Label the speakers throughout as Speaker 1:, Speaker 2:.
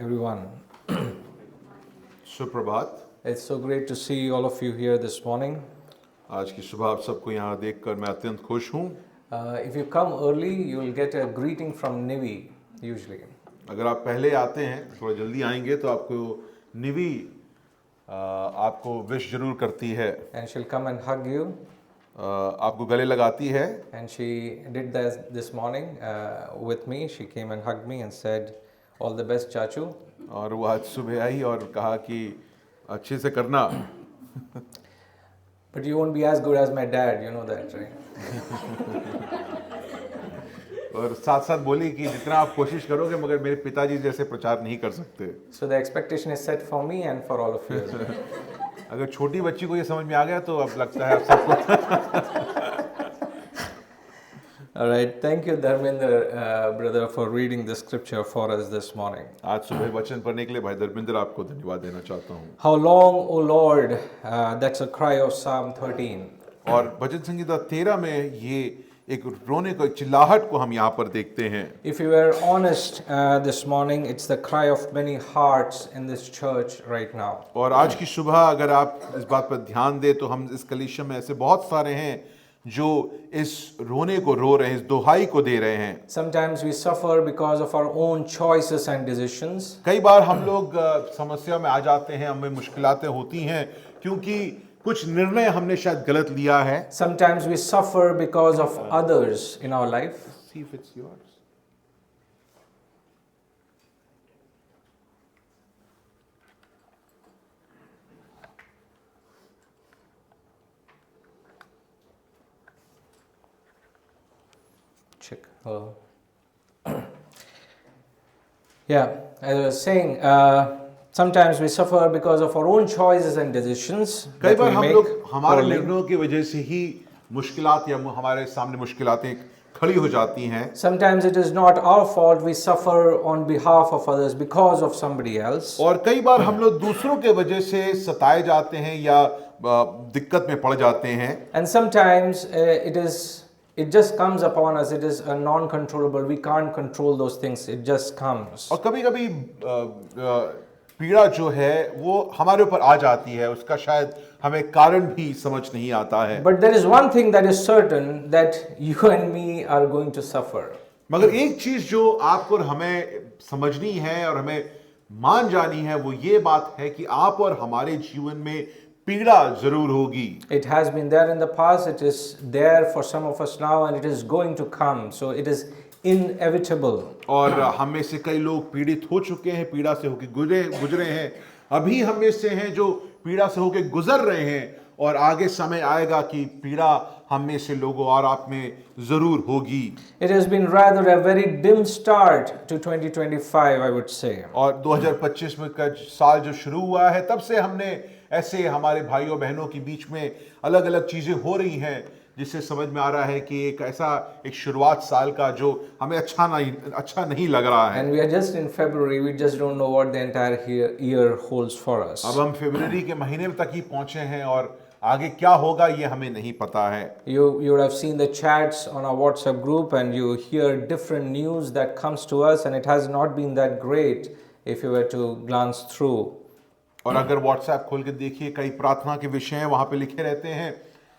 Speaker 1: Everyone.
Speaker 2: सुप्रभात।
Speaker 1: It's so great to see all of you here this morning.
Speaker 2: आज की सुबह आप सबको यहाँ देखकर मैं अत्यंत खुश हूँ।
Speaker 1: If you come early, you will get a greeting from Nivi, usually.
Speaker 2: अगर आप पहले आते हैं, थोड़ा जल्दी आएंगे तो आपको निवी आपको विश जरूर करती है,
Speaker 1: And she'll come and hug you.
Speaker 2: आपको गले लगाती है।
Speaker 1: And she did that this morning with me. She came and hugged me and said, "All the best, Chachu."
Speaker 2: और वो आज सुबह आई और कहा कि अच्छे से करना।
Speaker 1: But you won't be as good as my dad, you know that, right?
Speaker 2: और साथ साथ बोली कि जितना आप कोशिश करोगे मगर मेरे पिताजी जैसे प्रचार नहीं कर सकते।
Speaker 1: So the expectation is set for me and for all of you as well.
Speaker 2: अगर छोटी बच्ची को ये समझ में आ गया तो अब लगता है आप सबको।
Speaker 1: All right, thank you, Dharminder, brother, for reading the scripture for us this morning.
Speaker 2: आज सुबह वचन पढ़ने के लिए भाई धर्मेंद्र आपको धन्यवाद देना चाहता हूँ।
Speaker 1: How long, O Lord? That's a cry of Psalm 13.
Speaker 2: और भजन संगीता 13 में ये एक रोने को, एक चिल्लाहट को हम यहाँ पर देखते हैं।
Speaker 1: If you were honest this morning, it's the cry of many hearts in this church right now.
Speaker 2: और आज की सुबह अगर आप इस बात पर ध्यान दें तो हम इस कलीसिया में ऐसे बहुत सारे हैं जो इस रोने को रो रहे हैं, इस दुहाई को दे रहे हैं।
Speaker 1: Sometimes we suffer because of our own choices and decisions.
Speaker 2: कई बार हम लोग समस्या में आ जाते हैं, हमें मुश्किलातें होती हैं क्योंकि कुछ निर्णय हमने शायद गलत लिया है।
Speaker 1: Sometimes we suffer because of others in our life.
Speaker 2: See if it's yours.
Speaker 1: Check. Hello. Yeah, as I was saying, sometimes we suffer because of our own choices and decisions
Speaker 2: कई
Speaker 1: that
Speaker 2: बार
Speaker 1: we
Speaker 2: हम
Speaker 1: make.
Speaker 2: लोग हमारे
Speaker 1: poorly.
Speaker 2: निर्णयों की वजह से ही मुश्किलात या हमारे सामने मुश्किलातें खड़ी हो जाती हैं।
Speaker 1: Sometimes it is not our fault, we suffer on behalf of others because of somebody else.
Speaker 2: और कई बार हम लोग दूसरों के वजह से सताए जाते हैं या दिक्कत में पड़ जाते हैं।
Speaker 1: And sometimes it just comes upon us, it is a non-controllable, we can't control those things, it just comes.
Speaker 2: और कभी-कभी पीड़ा जो है वो हमारे ऊपर आ जाती है, उसका शायद हमें कारण भी समझ नहीं आता है।
Speaker 1: But there is one thing that is certain, that you and me are going to suffer.
Speaker 2: मगर एक चीज जो आपको और हमें समझनी है और हमें मान जानी है वो ये बात है कि आप और हमारे जीवन में पीड़ा जरूर होगी।
Speaker 1: It has been there in the past, it is there for some of us now, and it is going to come. So it is inevitable.
Speaker 2: और हम में से कई लोग पीड़ित हो चुके हैं, पीड़ा से होकर गुजरे हैं, अभी हम में से हैं जो पीड़ा से होकर गुजर रहे हैं और आगे समय आएगा कि पीड़ा हम में से लोगों और आप में जरूर होगी।
Speaker 1: It has been rather a very dim start to 2025, I would say.
Speaker 2: और 2025 में का साल जो शुरू हुआ है तब से हमने ऐसे हमारे भाइयों बहनों के बीच में अलग अलग चीजें हो रही हैं जिससे समझ में आ रहा है कि एक शुरुआत साल का जो हमें अच्छा नहीं लग रहा है।
Speaker 1: And we are just in February, we just don't know what the entire year holds for us.
Speaker 2: अब हम फरवरी के महीने तक ही पहुंचे हैं और आगे क्या होगा ये हमें नहीं पता है।
Speaker 1: You would have seen the chats on our WhatsApp group and you hear different news that comes to us, and it has not been that great if you were to glance through.
Speaker 2: और अगर WhatsApp खोल के देखिए कई प्रार्थना के विषय वहां पे लिखे रहते हैं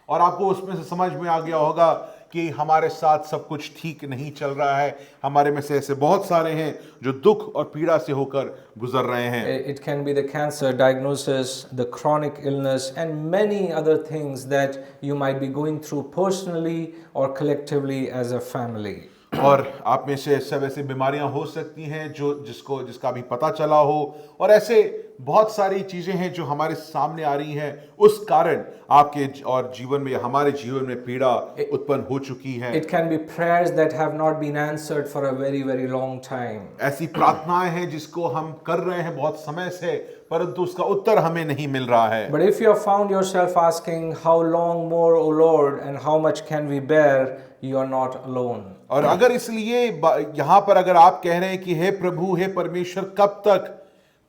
Speaker 2: और आपको उसमें से समझ में आ गया होगा कि हमारे साथ सब कुछ ठीक नहीं चल रहा है, हमारे में से ऐसे बहुत सारे हैं जो दुख और पीड़ा से होकर गुजर रहे हैं।
Speaker 1: It can be the cancer diagnosis, the chronic illness, and many other things that you might be going through personally or collectively as a family.
Speaker 2: और आप में से सब ऐसी बीमारियां हो सकती हैं जिसका अभी पता चला हो, और ऐसे बहुत सारी चीजें हैं जो हमारे सामने आ रही हैं, उस कारण आपके और जीवन में हमारे जीवन में पीड़ा उत्पन्न हो चुकी है।
Speaker 1: It can be prayers that have not been answered for a very, very long time.
Speaker 2: ऐसी प्रार्थनाएं हैं जिसको हम कर रहे हैं बहुत समय से, परंतु उसका उत्तर हमें नहीं मिल रहा है।
Speaker 1: But if you have found yourself asking, how long more, O Lord, and how much can we bear, you are not alone.
Speaker 2: और अगर इसलिए यहाँ पर अगर आप कह रहे हैं कि हे प्रभु, हे परमेश्वर, कब तक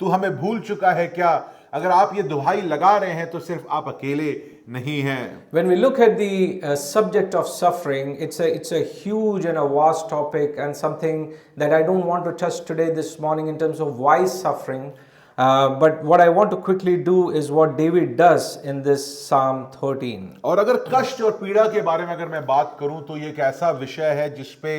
Speaker 2: तू हमें भूल चुका है क्या, अगर आप ये दुहाई लगा रहे हैं तो सिर्फ आप अकेले नहीं हैं।
Speaker 1: When we look at the subject of suffering, it's a huge and a vast topic, and something that I don't want to touch today this morning in terms of why suffering. But what I want to quickly do is what David does in this Psalm 13.
Speaker 2: और अगर कष्ट और पीड़ा के बारे में अगर मैं बात करूं तो ये एक ऐसा विषय है जिस पे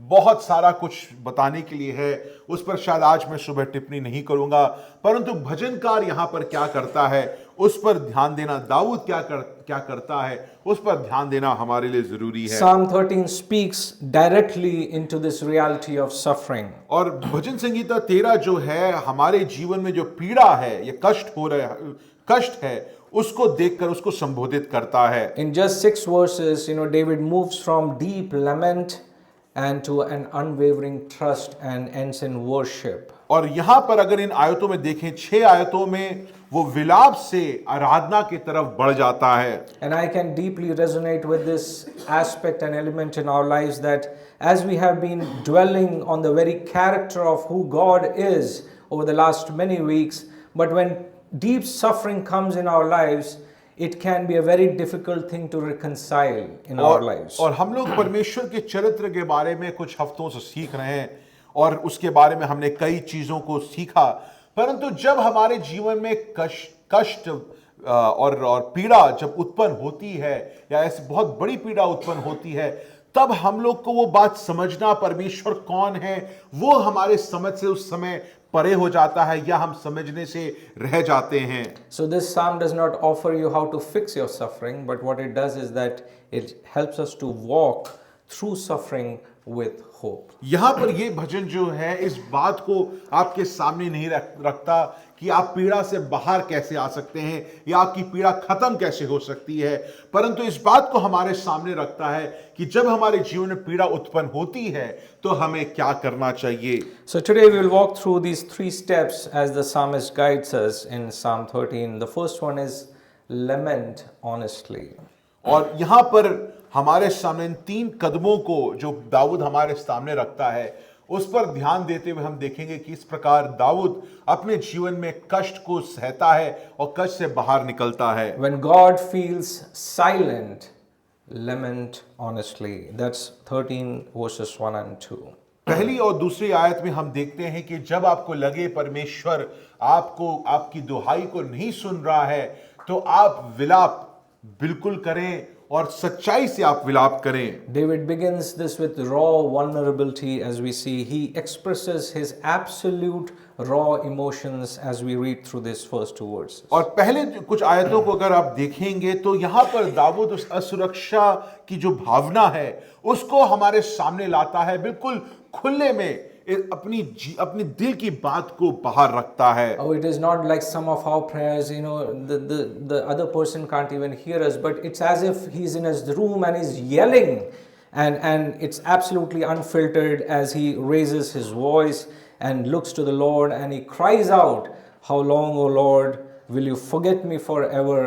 Speaker 2: बहुत सारा कुछ बताने के लिए है। उस पर शायद आज मैं सुबह टिप्पणी नहीं करूंगा, परंतु भजनकार यहां पर क्या करता है उस पर ध्यान देना, दाऊद क्या करता है उस पर ध्यान देना हमारे लिए जरूरी है।
Speaker 1: Psalm 13 speaks directly into this reality of suffering.
Speaker 2: और भजन संगीता 13 जो है हमारे जीवन में जो पीड़ा है, ये कष्ट है उसको देखकर उसको संबोधित करता है।
Speaker 1: In just 6 verses, David moves from deep lament and to an unwavering trust and ends in worship.
Speaker 2: और यहां पर अगर इन आयतों में देखें, 6 आयतों में वो विलाप से आराधना की तरफ बढ़ जाता है।
Speaker 1: And I can deeply resonate with this aspect and element in our lives, that as we have been dwelling on the very character of who God is over the last many weeks, but when deep suffering comes in our lives, it can be a very difficult thing to reconcile in our lives.
Speaker 2: और हम लोग परमेश्वर के चरित्र के बारे में कुछ हफ्तों से सीख रहे हैं और उसके बारे में हमने कई चीजों को सीखा, परंतु जब हमारे जीवन में कष्ट और पीड़ा जब उत्पन्न होती है या ऐसी बहुत बड़ी पीड़ा उत्पन्न होती है, तब हम लोग को वो बात समझना परमेश्वर कौन है वो हमारे समझ से उस समय परे हो जाता है या हम समझने से रह जाते हैं।
Speaker 1: So this psalm does not offer you how to fix your suffering, but what it does is that it helps us to walk through suffering with hope.
Speaker 2: यहां पर ये भजन जो है इस बात को आपके सामने नहीं रखता कि आप पीड़ा से बाहर कैसे आ सकते हैं या आपकी पीड़ा खत्म कैसे हो सकती है, परंतु इस बात को हमारे सामने रखता है कि जब हमारे जीवन में पीड़ा उत्पन्न होती है तो हमें क्या करना चाहिए।
Speaker 1: So today we will walk through these 3 steps as the psalmist guides us in Psalm 13. The first one is lament honestly.
Speaker 2: और यहां पर हमारे सामने इन 3 कदमों को जो दाऊद हमारे सामने रखता है उस पर ध्यान देते हुए हम देखेंगे कि इस प्रकार दाऊद अपने जीवन में कष्ट को सहता है और कष्ट से बाहर निकलता है।
Speaker 1: When God feels silent, lament honestly. That's 13 verses 1 and 2.
Speaker 2: पहली और दूसरी आयत में हम देखते हैं कि जब आपको लगे परमेश्वर आपकी दुहाई को नहीं सुन रहा है तो आप विलाप बिल्कुल करें और सच्चाई से आप विलाप करें।
Speaker 1: David begins this with raw vulnerability, as we see. He expresses his absolute raw emotions as we read through these first 2 verses.
Speaker 2: और पहले कुछ आयतों को अगर आप देखेंगे तो यहाँ पर दाऊद उस असुरक्षा की जो भावना है उसको हमारे सामने लाता है, बिल्कुल खुले में अपनी दिल की बात को बाहर रखता है।
Speaker 1: Oh, it is not like some of our prayers, the other person can't even hear us, but it's as if he's in his room and he's yelling, and it's absolutely unfiltered as he raises his voice and looks to the Lord and he cries out, "How long, O Lord, will you forget me forever?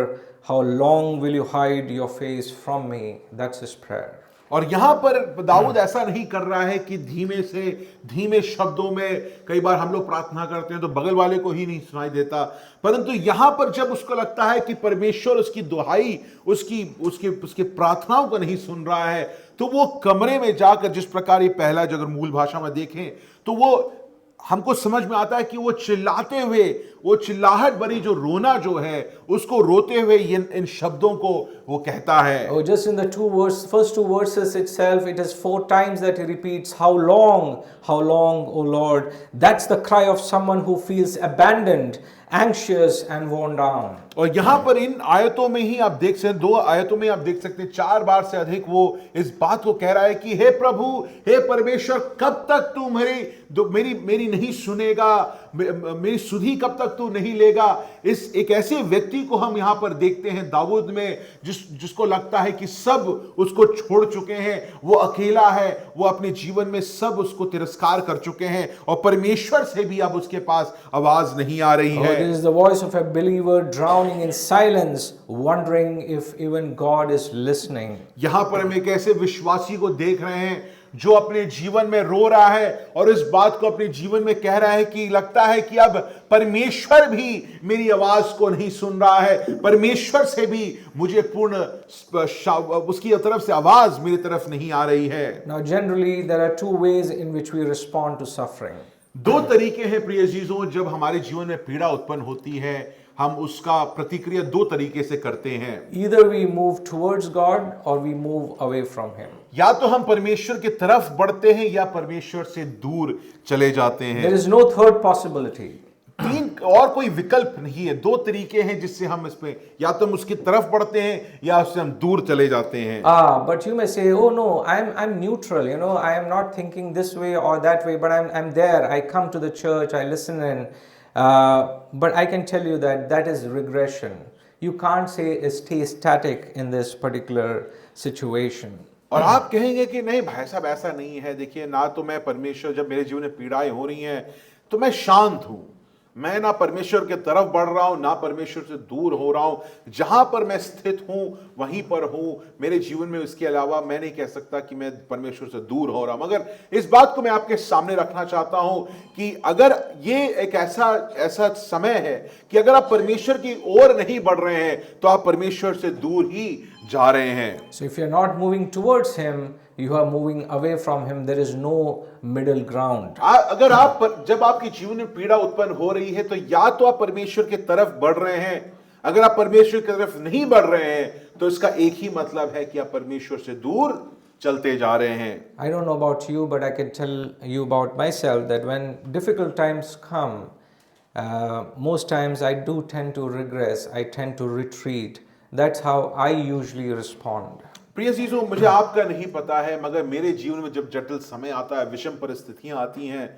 Speaker 1: How long will you hide your face from me?" That's his prayer.
Speaker 2: और यहां पर दाऊद ऐसा नहीं कर रहा है कि धीमे शब्दों में कई बार हम लोग प्रार्थना करते हैं तो बगल वाले को ही नहीं सुनाई देता, परंतु यहां पर जब उसको लगता है कि परमेश्वर उसकी दुहाई उसकी प्रार्थनाओं को नहीं सुन रहा है तो वो कमरे में जाकर, जिस प्रकार ये पहला अगर मूल भाषा में देखें तो वो हमको समझ में आता है कि वो चिल्लाते हुए, वो चिल्लाहट भरी जो रोना जो है उसको रोते हुए इन शब्दों को वो कहता है।
Speaker 1: Oh, just in the first 2 verses itself, it is 4 times that he repeats, how long, O Lord." That's the cry of someone who feels abandoned, anxious and worn down.
Speaker 2: और यहां पर इन आयतों में ही आप देख सकते हैं, 2 आयतों में आप देख सकते हैं 4 बार से अधिक वो इस बात को कह रहा है कि हे प्रभु, हे परमेश्वर, कब तक तू मेरी नहीं सुनेगा, मेरी सुधि कब तक तू नहीं लेगा। इस एक ऐसे व्यक्ति को हम यहां पर देखते हैं दाऊद में जिसको लगता है कि सब उसको छोड़ चुके हैं, वो अकेला है, वो अपने जीवन में सब उसको तिरस्कार कर चुके हैं और परमेश्वर से भी अब उसके पास आवाज नहीं आ रही है।
Speaker 1: It is the voice of a believer drowning in silence, wondering if even God is listening.
Speaker 2: यहां पर हम एक ऐसे विश्वासी को देख रहे हैं जो अपने जीवन में रो रहा है और इस बात को अपने जीवन में कह रहा है कि लगता है कि अब परमेश्वर भी मेरी आवाज को नहीं सुन रहा है, परमेश्वर से भी मुझे पूर्ण उसकी तरफ से आवाज मेरी तरफ नहीं आ रही है।
Speaker 1: Now, generally, there are two ways in which we respond to suffering.
Speaker 2: दो तरीके हैं प्रिय जीजों, जब हमारे जीवन में पीड़ा उत्पन्न होती है हम उसका प्रतिक्रिया दो तरीके से करते हैं।
Speaker 1: Either we move towards God or we move away from Him.
Speaker 2: या तो हम परमेश्वर की तरफ बढ़ते हैं या परमेश्वर से दूर चले जाते हैं।
Speaker 1: There is no third possibility.
Speaker 2: तीन और कोई विकल्प नहीं है, दो तरीके हैं जिससे हम इस पे या तो हम उसकी तरफ बढ़ते हैं या उससे हम दूर चले जाते हैं।
Speaker 1: But you may say, oh no, I'm neutral, you know, I am not thinking this way or that way, but I'm there. I come to the church, I listen in. But I can tell you that is regression. You can't say stay static in this particular situation.
Speaker 2: और आप कहेंगे कि नहीं भाई साहब ऐसा नहीं है, देखिए ना तो मैं परमेश्वर, जब मेरे जीवन में पीड़ाएं हो रही हैं तो मैं शांत हूं, मैं ना परमेश्वर के तरफ बढ़ रहा हूं ना परमेश्वर से दूर हो रहा हूं, जहां पर मैं स्थित हूं वहीं पर हूं, मेरे जीवन में इसके अलावा मैं नहीं कह सकता कि मैं परमेश्वर से दूर हो रहा हूं। मगर इस बात को मैं आपके सामने रखना चाहता हूं कि अगर ये एक ऐसा समय है कि अगर आप परमेश्वर की ओर नहीं बढ़ रहे हैं तो आप परमेश्वर से दूर ही जा रहे हैं।
Speaker 1: So if you're not moving towards Him, you are moving away from Him. There is no middle ground.
Speaker 2: अगर जब आपके जीवन में पीड़ा उत्पन्न हो रही है तो या तो आप परमेश्वर की तरफ बढ़ रहे हैं, अगर आप परमेश्वर की तरफ नहीं बढ़ रहे हैं तो इसका एक ही मतलब है कि आप परमेश्वर से दूर चलते जा रहे हैं।
Speaker 1: I don't know about you, but I can tell you about myself that when difficult times come, most times I do tend to regress. I tend to retreat. That's how I usually respond.
Speaker 2: प्रिय चीजों, मुझे आपका नहीं पता है मगर मेरे जीवन में जब जटिल समय आता है, विषम परिस्थितियां आती हैं,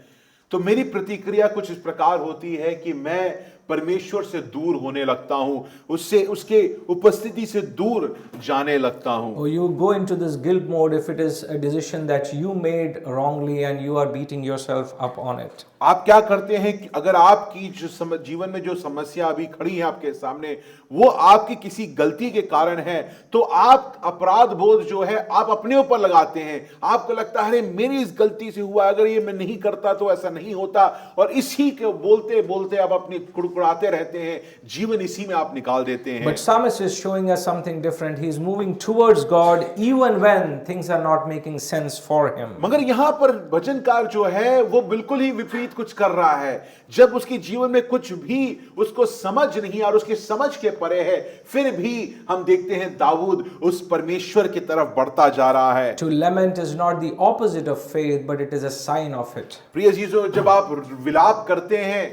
Speaker 2: तो मेरी प्रतिक्रिया कुछ इस प्रकार होती है कि मैं परमेश्वर से दूर होने लगता हूं, उसके उपस्थिति से दूर जाने लगता हूं।
Speaker 1: Or you go into this guilt mode if it is a decision that you made wrongly and you are beating yourself up on it.
Speaker 2: आप क्या करते हैं कि अगर आपकी जो जीवन में जो समस्या अभी खड़ी है आपके सामने वो आपकी किसी गलती के कारण है, तो आप अपराध बोध जो है आप अपने ऊपर लगाते हैं। आपको लगता है अरे मेरी इस गलती से हुआ, अगर ये मैं नहीं करता तो ऐसा नहीं होता, और इसी के बोलते बोलते आप अपनी कुड़कुड़ाते रहते हैं, जीवन इसी में आप निकाल देते हैं।
Speaker 1: But Psalmist is showing us something different. He is moving towards God even when things are not making sense for him.
Speaker 2: मगर यहाँ पर भजनकार जो है वो बिल्कुल ही विपरीत कुछ कर रहा है। जब उसके जीवन में कुछ भी उसको समझ नहीं और उसके समझ के परे है, फिर भी हम देखते हैं दाऊद उस परमेश्वर की तरफ बढ़ता जा रहा है।
Speaker 1: To lament is not the opposite of faith, but it is a sign of it.
Speaker 2: प्रिय जीजो, जब आप विलाप करते हैं,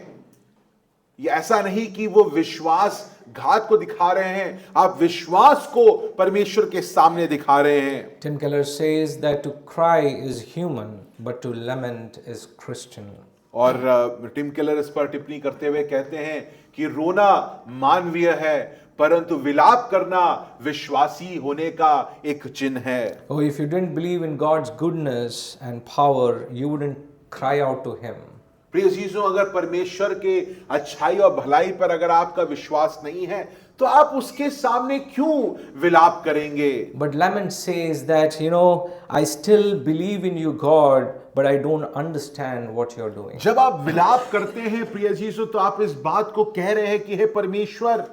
Speaker 2: ये ऐसा नहीं कि वो विश्वास घात को दिखा रहे हैं, आप विश्वास को परमेश्वर के सामने दिखा रहे हैं।
Speaker 1: Tim Keller says that to cry is human, but to lament is Christian.
Speaker 2: और टिम केलर इस पर टिप्पणी करते हुए कहते हैं कि रोना मानवीय है, परंतु विलाप करना विश्वासी होने का एक चिन्ह है।
Speaker 1: Oh, if you didn't believe in God's goodness and power, you wouldn't cry out to Him.
Speaker 2: प्रिय चीजों, अगर परमेश्वर के अच्छाई और भलाई पर अगर आपका विश्वास नहीं है तो आप उसके सामने क्यों विलाप करेंगे?
Speaker 1: But lament says that, I still believe in you, God, but I don't understand what you're doing.
Speaker 2: जब आप विलाप करते हैं प्रिय चीजों, तो आप इस बात को कह रहे हैं कि हे परमेश्वर,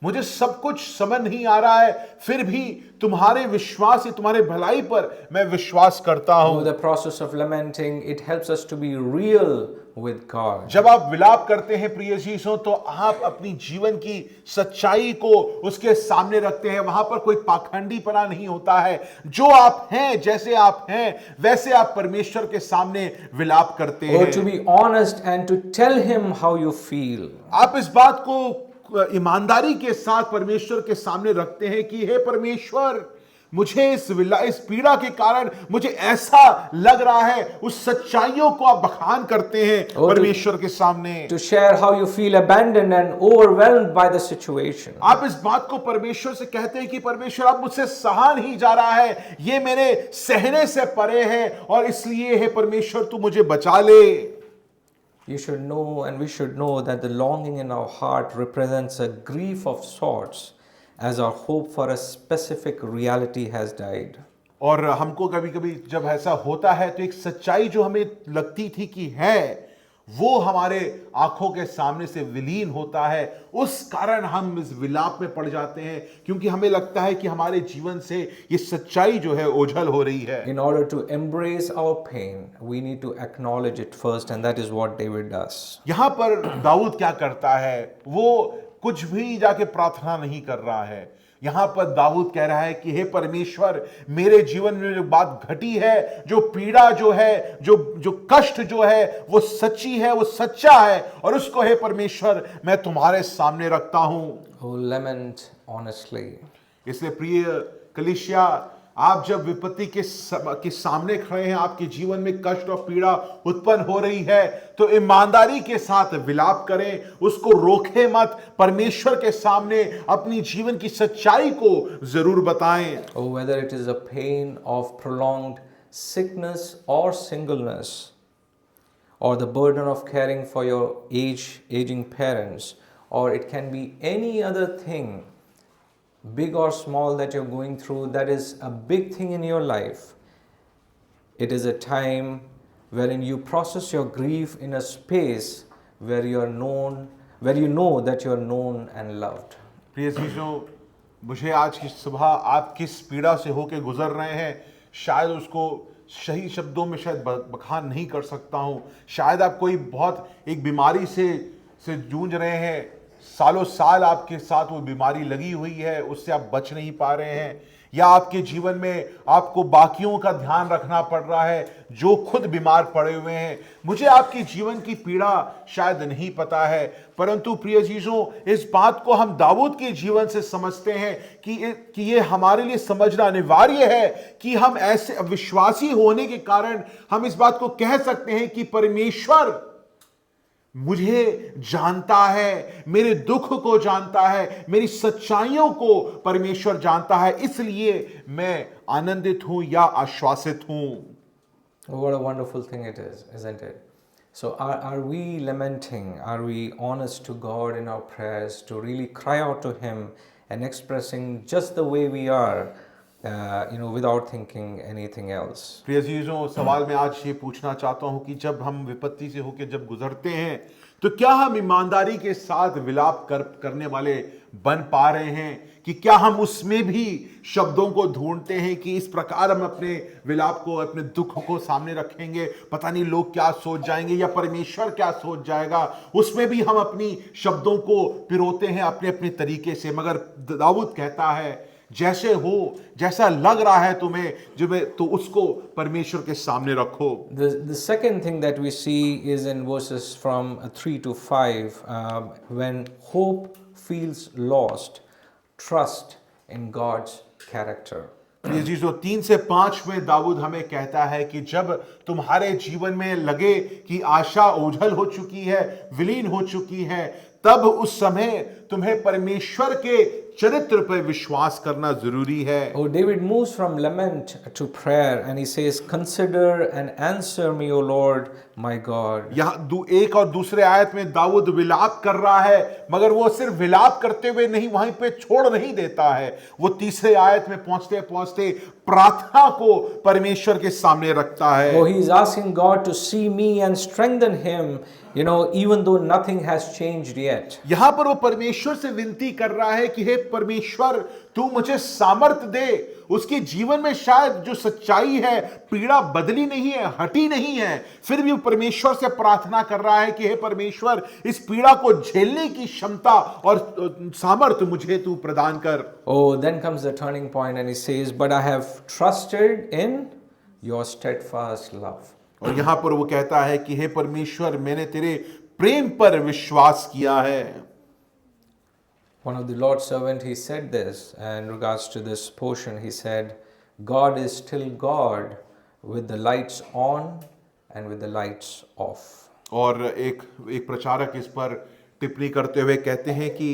Speaker 2: मुझे सब कुछ समझ नहीं आ रहा है, फिर भी तुम्हारे विश्वास से तुम्हारे भलाई पर मैं विश्वास करता हूं।
Speaker 1: The process of lamenting, it helps us to be real with God.
Speaker 2: जब आप विलाप करते हैं प्रिय जीसो, तो आप अपनी जीवन की सच्चाई को उसके सामने रखते हैं। वहां पर कोई पाखंडीपना नहीं होता है। जो आप हैं, जैसे आप हैं, वैसे आप परमेश्वर के सामने विलाप करते हैं।
Speaker 1: Or to be honest and to tell Him how you feel.
Speaker 2: आप इस बात को ईमानदारी के साथ परमेश्वर के सामने रखते हैं कि हे परमेश्वर, मुझे इस पीड़ा के कारण मुझे ऐसा लग रहा है, उस सच्चाइयों को आप बखान करते हैं परमेश्वर के सामने।
Speaker 1: To share how you feel abandoned and overwhelmed by the situation.
Speaker 2: आप इस बात को परमेश्वर से कहते हैं कि परमेश्वर, आप मुझसे सहा नहीं जा रहा है, ये मेरे सहने से परे है, और इसलिए हे परमेश्वर तू मुझे बचा ले।
Speaker 1: You should know, and we should know, that the longing in our heart represents a grief of sorts, as our hope for a specific reality has died.
Speaker 2: और हमको कभी कभी जब ऐसा होता है तो एक सच्चाई जो हमें लगती थी कि है, वो हमारे आंखों के सामने से विलीन होता है। उस कारण हम इस विलाप में पड़ जाते हैं, क्योंकि हमें लगता है कि हमारे जीवन से ये सच्चाई जो है ओझल हो रही है।
Speaker 1: In order to embrace our pain, we need to acknowledge it first, and that is what David does.
Speaker 2: यहां पर दाऊद क्या करता है, वो कुछ भी जाके प्रार्थना नहीं कर रहा है। यहां पर दाऊद कह रहा है कि हे परमेश्वर, मेरे जीवन में जो बात घटी है, जो पीड़ा जो है, जो कष्ट जो है, वो सच्ची है, वो सच्चा है, और उसको हे परमेश्वर मैं तुम्हारे सामने रखता हूं।
Speaker 1: Oh, lament honestly.
Speaker 2: इसलिए प्रिय कलीसिया, आप जब विपत्ति के सामने खड़े हैं, आपके जीवन में कष्ट और पीड़ा उत्पन्न हो रही है, तो ईमानदारी के साथ विलाप करें, उसको रोके मत, परमेश्वर के सामने अपनी जीवन की सच्चाई को जरूर बताएं।
Speaker 1: Oh, whether it is a pain of prolonged sickness or singleness, or the burden of caring for your aging parents, or it can be any other thing, big or small, that you're going through, that is a big thing in your life. It is a time wherein you process your grief in a space where you know that you are known and loved.
Speaker 2: प्रिय चीजों, मुझे आज की सुबह आप किस पीड़ा से होके गुजर रहे हैं, शायद उसको सही शब्दों में शायद बखान नहीं कर सकता हूं। शायद आप कोई बहुत एक बीमारी से जूझ रहे हैं, सालों साल आपके साथ वो बीमारी लगी हुई है, उससे आप बच नहीं पा रहे हैं, या आपके जीवन में आपको बाकियों का ध्यान रखना पड़ रहा है जो खुद बीमार पड़े हुए हैं। मुझे आपके जीवन की पीड़ा शायद नहीं पता है, परंतु प्रिय चीजों, इस बात को हम दाऊद के जीवन से समझते हैं कि ये हमारे लिए समझना अनिवार्य है कि हम ऐसे विश्वासी होने के कारण हम इस बात को कह सकते हैं कि परमेश्वर मुझे जानता है, मेरे दुख को जानता है, मेरी सच्चाइयों को परमेश्वर जानता है, इसलिए मैं आनंदित हूं या आश्वासित हूं।
Speaker 1: What a wonderful thing it is, isn't it? So are we lamenting? Are we honest to God in our prayers to really cry out to Him and expressing just the way we are, without thinking anything else?
Speaker 2: प्रिय चीजों, सवाल मैं आज ये पूछना चाहता हूं कि जब हम विपत्ति से होकर जब गुजरते हैं, तो क्या हम ईमानदारी के साथ विलाप करने वाले बन पा रहे हैं, कि क्या हम उसमें भी शब्दों को ढूंढते हैं कि इस प्रकार हम अपने विलाप को, अपने दुख को सामने रखेंगे, पता नहीं लोग क्या सोच जाएंगे या परमेश्वर क्या सोच जाएगा, उसमें भी हम अपनी शब्दों को पिरोते हैं अपने अपने तरीके से। मगर दाऊद कहता है, जैसे हो, जैसा लग रहा है तुम्हें, तो उसको परमेश्वर के सामने रखो।
Speaker 1: The second thing that we see is in verses from 3 to 5, when hope feels lost, trust in God's character.
Speaker 2: ये चीजों 3 से 5 में दाऊद हमें कहता है कि जब तुम्हारे जीवन में लगे कि आशा ओझल हो चुकी है, विलीन हो चुकी है, तब उस समय तुम्हें परमेश्वर के चरित्र पर विश्वास करना जरूरी है।
Speaker 1: Oh, David moves from lament to prayer and he says, "Consider and answer me, O Lord, my God."
Speaker 2: यहाँ एक और दूसरे आयत में दाऊद विलाप कर रहा है, मगर वो सिर्फ विलाप करते हुए नहीं वहीं पे छोड़ नहीं देता है, वो तीसरे आयत में पहुंचते पहुंचते प्रार्थना को परमेश्वर के सामने रखता है।
Speaker 1: Oh, he is asking God to see me and strengthen him, even though nothing has changed yet.
Speaker 2: यहां पर वो परमेश्वर से विनती कर रहा है कि हे परमेश्वर, तू मुझे सामर्थ दे। उसके जीवन में शायद जो सच्चाई है, पीड़ा बदली नहीं है, हटी नहीं है, फिर भी वो परमेश्वर से प्रार्थना कर रहा है कि हे परमेश्वर, इस पीड़ा को झेलने की क्षमता और सामर्थ मुझे तू प्रदान कर।
Speaker 1: Oh, then comes the turning point and he says, "But I have trusted in your steadfast love."
Speaker 2: और यहां पर वो कहता है कि हे परमेश्वर, मैंने तेरे प्रेम पर विश्वास किया है।
Speaker 1: One of the Lord's servant, he said this in regards to this portion. He said, "God is still God with the lights on and with the lights off."
Speaker 2: और एक प्रचारक इस पर टिप्पणी करते हुए कहते हैं कि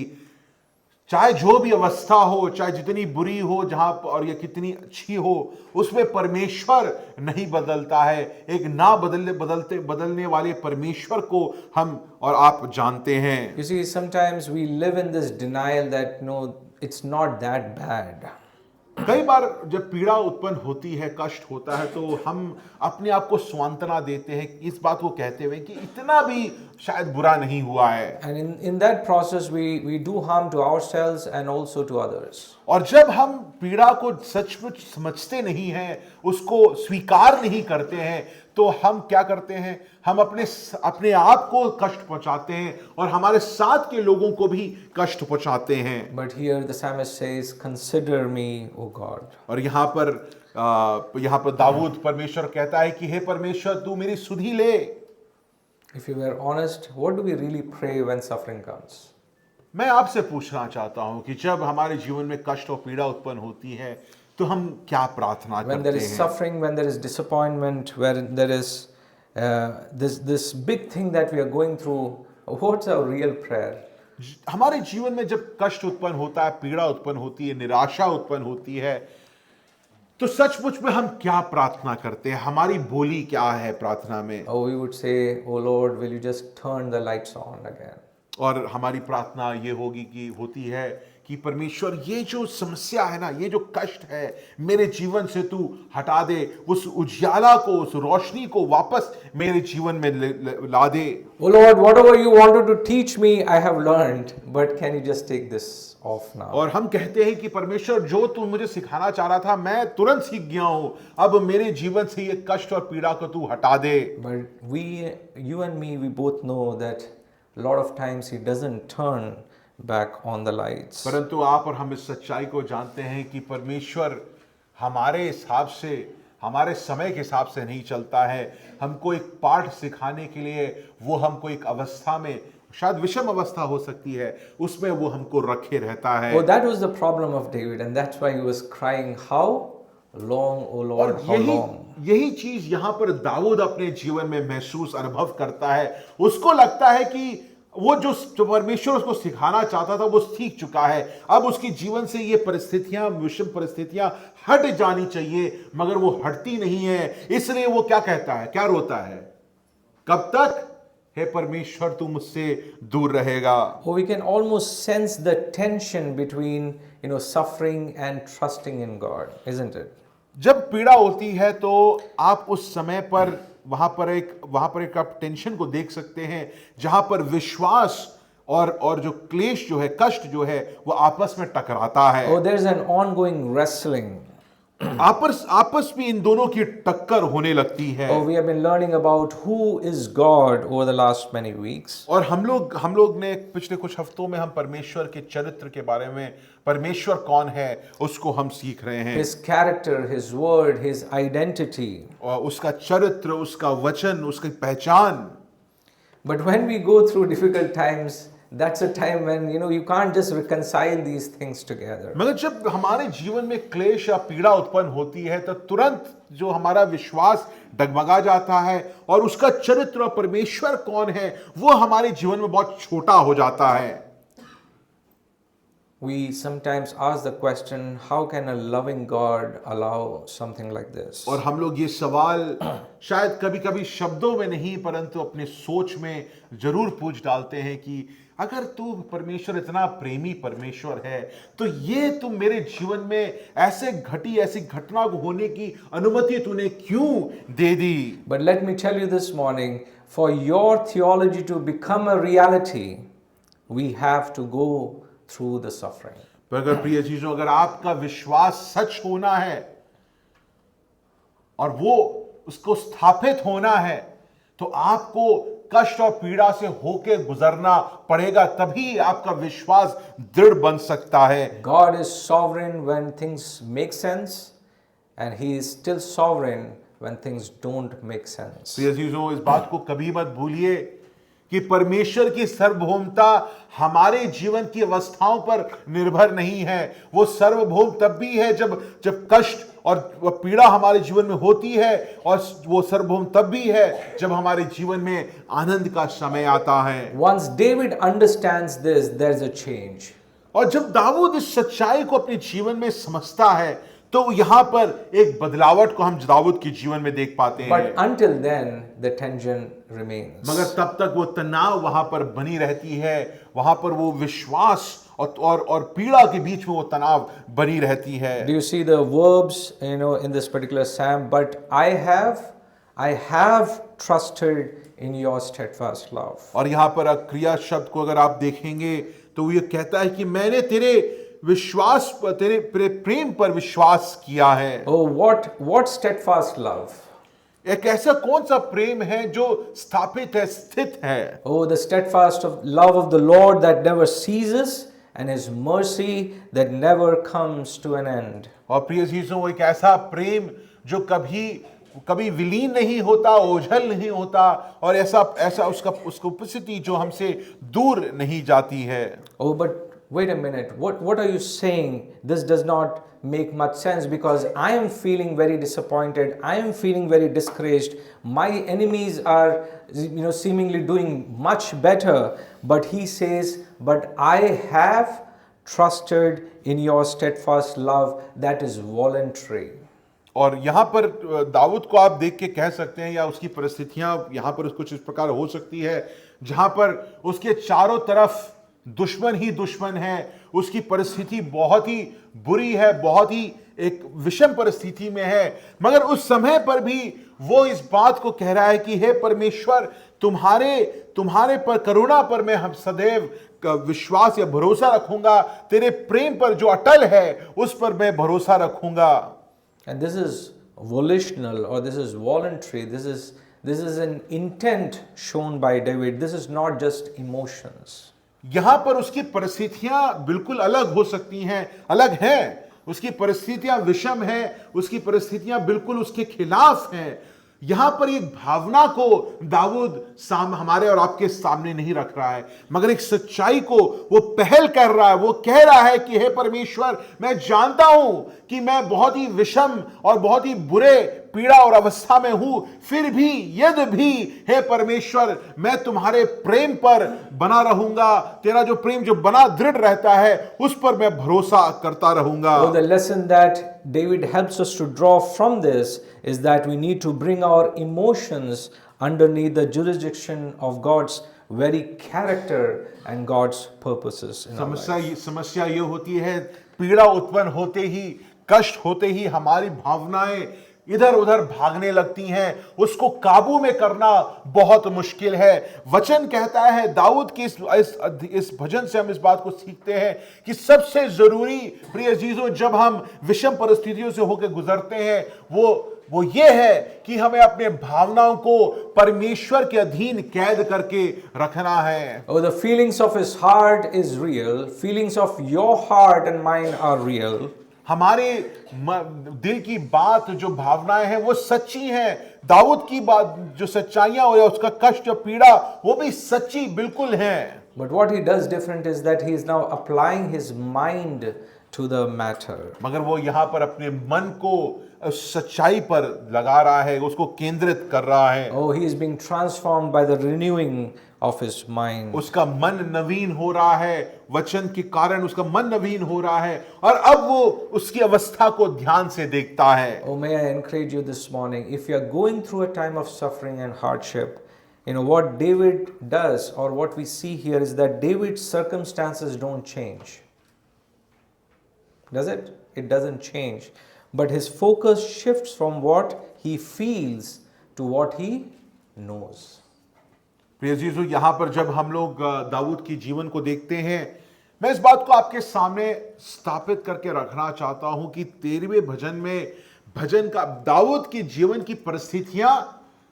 Speaker 2: चाहे जो भी अवस्था हो, चाहे जितनी बुरी हो, जहां और ये कितनी अच्छी हो, उसमें परमेश्वर नहीं बदलता है। एक ना बदलने वाले परमेश्वर को हम और आप जानते हैं।
Speaker 1: You see, sometimes we live in this denial that no, it's not that bad.
Speaker 2: कई बार जब पीड़ा उत्पन्न होती है, कष्ट होता है, तो हम अपने आप को सांत्वना देते हैं इस बात को कहते हुए कि इतना भी शायद बुरा नहीं हुआ है।
Speaker 1: And in that process, we do harm to ourselves and also to others.
Speaker 2: और जब हम पीड़ा को सचमुच समझते नहीं हैं, उसको स्वीकार नहीं करते हैं, तो हम क्या करते हैं? हम अपने आप को कष्ट पहुंचाते हैं और हमारे साथ के लोगों को भी कष्ट पहुंचाते हैं।
Speaker 1: But here the psalmist says, "Consider me, O God."
Speaker 2: और यहाँ पर दाऊद परमेश्वर कहता है कि हे परमेश्वर, तू मेरी सुधि ले।
Speaker 1: If you were honest, what do we really pray when suffering comes?
Speaker 2: मैं आपसे पूछना चाहता हूं कि जब हमारे जीवन में कष्ट और पीड़ा उत्पन्न होती है, तो हम क्या प्रार्थना
Speaker 1: When there
Speaker 2: करते
Speaker 1: is
Speaker 2: हैं?
Speaker 1: suffering, when there is disappointment, when there is this big thing that we are going through, what's our real prayer?
Speaker 2: हमारे जीवन में जब कष्ट उत्पन्न होता है, पीड़ा उत्पन्न होती है, निराशा उत्पन्न होती है, तो सचमुच में हम क्या प्रार्थना करते हैं? हमारी बोली क्या है प्रार्थना में?
Speaker 1: Oh, we would say, "Oh Lord, will you just turn the lights on again?"
Speaker 2: और हमारी प्रार्थना ये होती है कि परमेश्वर, ये जो समस्या है ना, ये जो कष्ट है, मेरे जीवन से तू हटा दे, उस उजाला को, उस रोशनी को वापस मेरे जीवन में ला दे।
Speaker 1: Oh Lord, whatever you wanted to teach me, I have learned, but can you just take this off now?
Speaker 2: और हम कहते हैं कि परमेश्वर, जो तू मुझे सिखाना चाह रहा था, मैं तुरंत सीख गया हूं, अब मेरे जीवन से ये कष्ट और पीड़ा को तू हटा दे।
Speaker 1: But you and me, we both know that a lot of times He doesn't turn back on the lights.
Speaker 2: परंतु आप और हम इस सच्चाई को जानते हैं कि परमेश्वर हमारे हिसाब से, हमारे समय के हिसाब से नहीं चलता है। हमको एक पाठ सिखाने के लिए वो हमको एक अवस्था में, शायद विषम अवस्था हो सकती है, उसमें वो हमको रखे रहता है।
Speaker 1: Oh, that was the problem of David, and that's why he was crying, "How long, O Lord,
Speaker 2: और
Speaker 1: how long?"
Speaker 2: यही चीज यहाँ पर दाऊद अपने जीवन में महसूस, अनुभव करता है। उसको लगता है कि वो जो परमेश्वर उसको सिखाना चाहता था, वो सीख चुका है। अब उसके जीवन से ये परिस्थितियां, विषम परिस्थितियां हट जानी चाहिए, मगर वो हटती नहीं है। इसलिए वो क्या कहता है, क्या रोता है? कब तक हे परमेश्वर तू मुझसे दूर रहेगा?
Speaker 1: Oh, we can almost sense the tension between, suffering and trusting in God, isn't it?
Speaker 2: जब पीड़ा होती है तो आप उस समय पर वहां पर एक आप टेंशन को देख सकते हैं, जहां पर विश्वास और जो क्लेश जो है, कष्ट जो है, वो आपस में टकराता है।
Speaker 1: Oh, there's an ongoing wrestling.
Speaker 2: आपस में इन दोनों की टक्कर होने लगती है।
Speaker 1: Oh, we have been learning about who is God over the last many weeks.
Speaker 2: और हम लोग ने पिछले कुछ हफ्तों में हम परमेश्वर के चरित्र के बारे में, परमेश्वर कौन है, उसको हम सीख रहे हैं।
Speaker 1: His character, His word, His identity.
Speaker 2: और उसका चरित्र, उसका वचन, उसकी पहचान।
Speaker 1: But when we go through difficult times, that's a time when you can't just reconcile these things together.
Speaker 2: मगर जब हमारे जीवन में क्लेश या पीड़ा उत्पन्न होती है, तो तुरंत जो हमारा विश्वास डगमगा जाता है और उसका चरित्र और परमेश्वर कौन है, वो हमारे जीवन में बहुत छोटा हो जाता है।
Speaker 1: We sometimes ask the question, how can a loving God allow something like this?
Speaker 2: और हम लोग ये सवाल शायद कभी-कभी शब्दों में नहीं, परंतु अपने सोच में जरूर पूछ डालते हैं कि अगर तू परमेश्वर इतना प्रेमी परमेश्वर है, तो ये तुम मेरे जीवन में ऐसी घटना को होने की अनुमति तूने क्यों दे दी?
Speaker 1: But let me tell you this morning, for your theology to become a reality, we have to go through the suffering.
Speaker 2: पर अगर प्रिय चीजों, अगर आपका विश्वास सच होना है और वो उसको स्थापित होना है, तो आपको कष्ट और पीड़ा से होके गुजरना पड़ेगा, तभी आपका विश्वास दृढ़ बन सकता है।
Speaker 1: God is sovereign when things make sense, and He is still sovereign when things don't make sense.
Speaker 2: प्रिय चीजों, इस बात को कभी मत भूलिए कि परमेश्वर की सार्वभौमता हमारे जीवन की अवस्थाओं पर निर्भर नहीं है। वो सार्वभौम तब भी है जब कष्ट और पीड़ा हमारे जीवन में होती है, और वो सार्वभौम तब भी है जब हमारे जीवन में आनंद का समय आता है।
Speaker 1: Once David understands this, there's a change.
Speaker 2: और जब दाऊद इस सच्चाई को अपने जीवन में समझता है, तो यहाँ पर एक बदलावट को हम दाऊद के जीवन में देख पाते हैं।
Speaker 1: But until then, the tension remains.
Speaker 2: मगर तब तक वो तनाव वहां पर बनी रहती है, वहां पर वो विश्वास और पीड़ा के बीच में वो तनाव बनी रहती है।
Speaker 1: Do you see the verbs, in this particular psalm? But I have trusted in your steadfast love.
Speaker 2: और यहाँ पर क्रिया शब्द को अगर आप देखेंगे तो ये कहता है कि मैंने तेरे विश्वास पर, तेरे प्रेम पर विश्वास किया है।
Speaker 1: Oh, what steadfast love!
Speaker 2: एक ऐसा कौन सा प्रेम है जो स्थापित है, स्थित है।
Speaker 1: Oh, the steadfast love of the Lord that never ceases, and His mercy that never comes to an end.
Speaker 2: और प्रिय चीजों, एक ऐसा प्रेम जो कभी विलीन नहीं होता, ओझल नहीं होता, और ऐसा उसका उपस्थिति जो हमसे दूर नहीं जाती है।
Speaker 1: Oh, but wait a minute. What are you saying? This does not make much sense, because I am feeling very disappointed. I am feeling very discouraged. My enemies are, seemingly doing much better. But he says, but I have trusted in your steadfast love that is voluntary.
Speaker 2: और यहाँ पर दाऊद को आप देख के कह सकते हैं, या उसकी परिस्थितियां यहाँ पर कुछ इस प्रकार हो सकती है जहां पर उसके चारों तरफ दुश्मन ही दुश्मन है, उसकी परिस्थिति बहुत ही बुरी है, बहुत ही एक विषम परिस्थिति में है, मगर उस समय पर भी वो इस बात को कह रहा है कि हे परमेश्वर, तुम्हारे पर करुणा पर मैं हम सदैव विश्वास या भरोसा रखूंगा, तेरे प्रेम पर जो अटल है उस पर मैं भरोसा रखूंगा।
Speaker 1: And this is volitional, or this is voluntary. This is an intent shown by David. This is not just emotions.
Speaker 2: यहां पर उसकी परिस्थितियां बिल्कुल अलग हो सकती हैं, अलग हैं, उसकी परिस्थितियां विषम हैं, उसकी परिस्थितियां बिल्कुल उसके खिलाफ हैं। यहां पर एक भावना को दाऊद हमारे और आपके सामने नहीं रख रहा है, मगर एक सच्चाई को वो पहल कर रहा है। वो कह रहा है कि हे परमेश्वर, मैं जानता हूं कि मैं बहुत ही विषम और बहुत ही बुरे पीड़ा और अवस्था में हूं, फिर भी यदि भी हे परमेश्वर, मैं तुम्हारे प्रेम पर बना रहूंगा, तेरा जो प्रेम जो बना दृढ़ रहता है उस पर मैं भरोसा करता रहूंगा।
Speaker 1: So the lesson that David helps us to draw from this is that we need to bring our emotions underneath the jurisdiction of God's very character and God's purposes in our life.
Speaker 2: समस्या ये होती है, पीड़ा उत्पन्न होते ही, कष्ट होते ही हमारी भावनाएं इधर उधर भागने लगती हैं, उसको काबू में करना बहुत मुश्किल है। वचन कहता है, दाऊद की इस भजन से हम इस बात को सीखते हैं कि सबसे जरूरी प्रिय अजीजों, जब हम विषम परिस्थितियों से होकर गुजरते हैं, वो ये है कि हमें अपने भावनाओं को परमेश्वर के अधीन कैद करके रखना है।
Speaker 1: Oh, the feelings of his heart is real. Feelings of your heart and mine are real.
Speaker 2: हमारे दिल की बात, जो भावनाएं हैं, वो सच्ची हैं। दाऊद की बात, जो सच्चाइयां हो या उसका कष्ट या पीड़ा, वो भी सच्ची बिल्कुल हैं।
Speaker 1: But what he does different is that he is now applying his mind to the matter.
Speaker 2: मगर वो यहाँ पर अपने मन को सच्चाई पर लगा रहा है, उसको केंद्रित कर रहा है।
Speaker 1: Oh, he is being transformed by the renewing of his mind.
Speaker 2: उसका मन नवीन हो रहा है, वचन के कारण उसका मन नवीन हो रहा है, और अब वो उसकी अवस्था को ध्यान से देखता है।
Speaker 1: Oh, may I encourage you this morning, if you are going through a time of suffering and hardship, what David does, or what we see here, is that David's circumstances don't change. Does it? It doesn't change. But his focus shifts from what he feels to what he knows.
Speaker 2: प्रिय जीजू, यहाँ पर जब हम लोग दाऊद की जीवन को देखते हैं, मैं इस बात को आपके सामने स्थापित करके रखना चाहता हूं कि 13वें भजन में भजन का दाऊद की जीवन की परिस्थितियां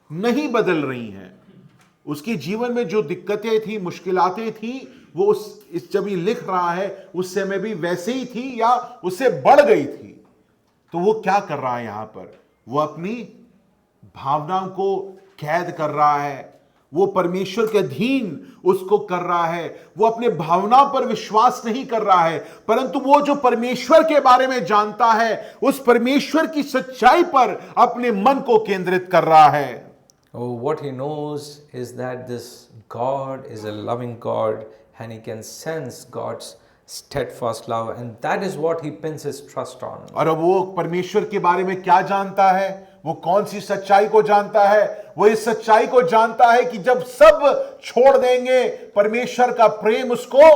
Speaker 2: नहीं बदल रही हैं। उसके जीवन में जो दिक्कतें थी, मुश्किलातें थी, वो जब ये लिख रहा है उस समय भी वैसे ही थी या उससे बढ़ गई थी। तो वो क्या कर रहा है यहाँ पर? वो अपनी भावनाओं को कैद कर रहा है, वो परमेश्वर के अधीन उसको कर रहा है। वो अपने भावनाओं पर विश्वास नहीं कर रहा है, परंतु वो जो परमेश्वर के बारे में जानता है, उस परमेश्वर की सच्चाई पर अपने मन को केंद्रित कर रहा है।
Speaker 1: Oh, what he knows is that this God is a loving God, and he can sense God's steadfast love, and that is what he pins his trust on.
Speaker 2: और अब वो परमेश्वर के बारे में क्या जानता है? वो कौन सी सच्चाई को जानता है? वो इस सच्चाई को जानता है कि जब सब छोड़ देंगे, परमेश्वर का प्रेम उसको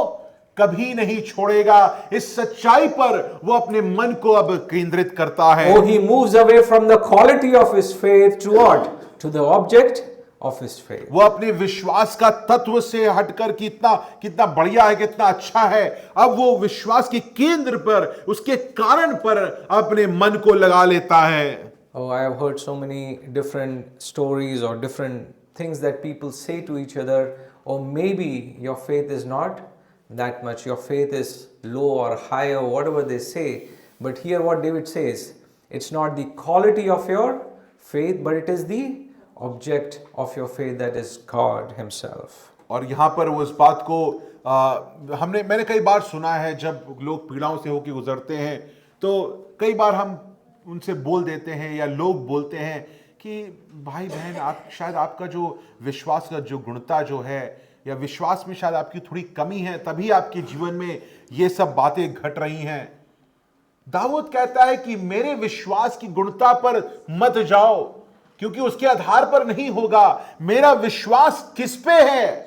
Speaker 2: कभी नहीं छोड़ेगा। इस सच्चाई पर वो अपने मन को अब केंद्रित करता है।
Speaker 1: Oh, he moves away from the quality of his faith to what? To the object of his faith.
Speaker 2: वो अपने विश्वास का तत्व से हटकर कितना कितना बढ़िया है, कितना अच्छा है, अब वो विश्वास के केंद्र पर, उसके कारण पर अपने मन को लगा लेता है।
Speaker 1: Oh, I have heard so many different stories or different things that people say to each other. Or maybe your faith is not that much, your faith is low or high or whatever they say. But here what David says, it's not the quality of your faith, but it is the object of your faith, that is God himself.
Speaker 2: और यहाँ पर वो इस बात को मैंने कई बार सुना है, जब लोग पीड़ाओं से होकर गुजरते हैं तो कई बार हम उनसे बोल देते हैं या लोग बोलते हैं कि भाई बहन, आप शायद आपका जो विश्वास का जो गुणता जो है, या विश्वास में शायद आपकी थोड़ी कमी है, तभी आपके जीवन में ये सब बातें घट रही हैं। दाऊद कहता है कि मेरे विश्वास की गुणता पर मत जाओ, क्योंकि उसके आधार पर नहीं होगा। मेरा विश्वास किस पे है,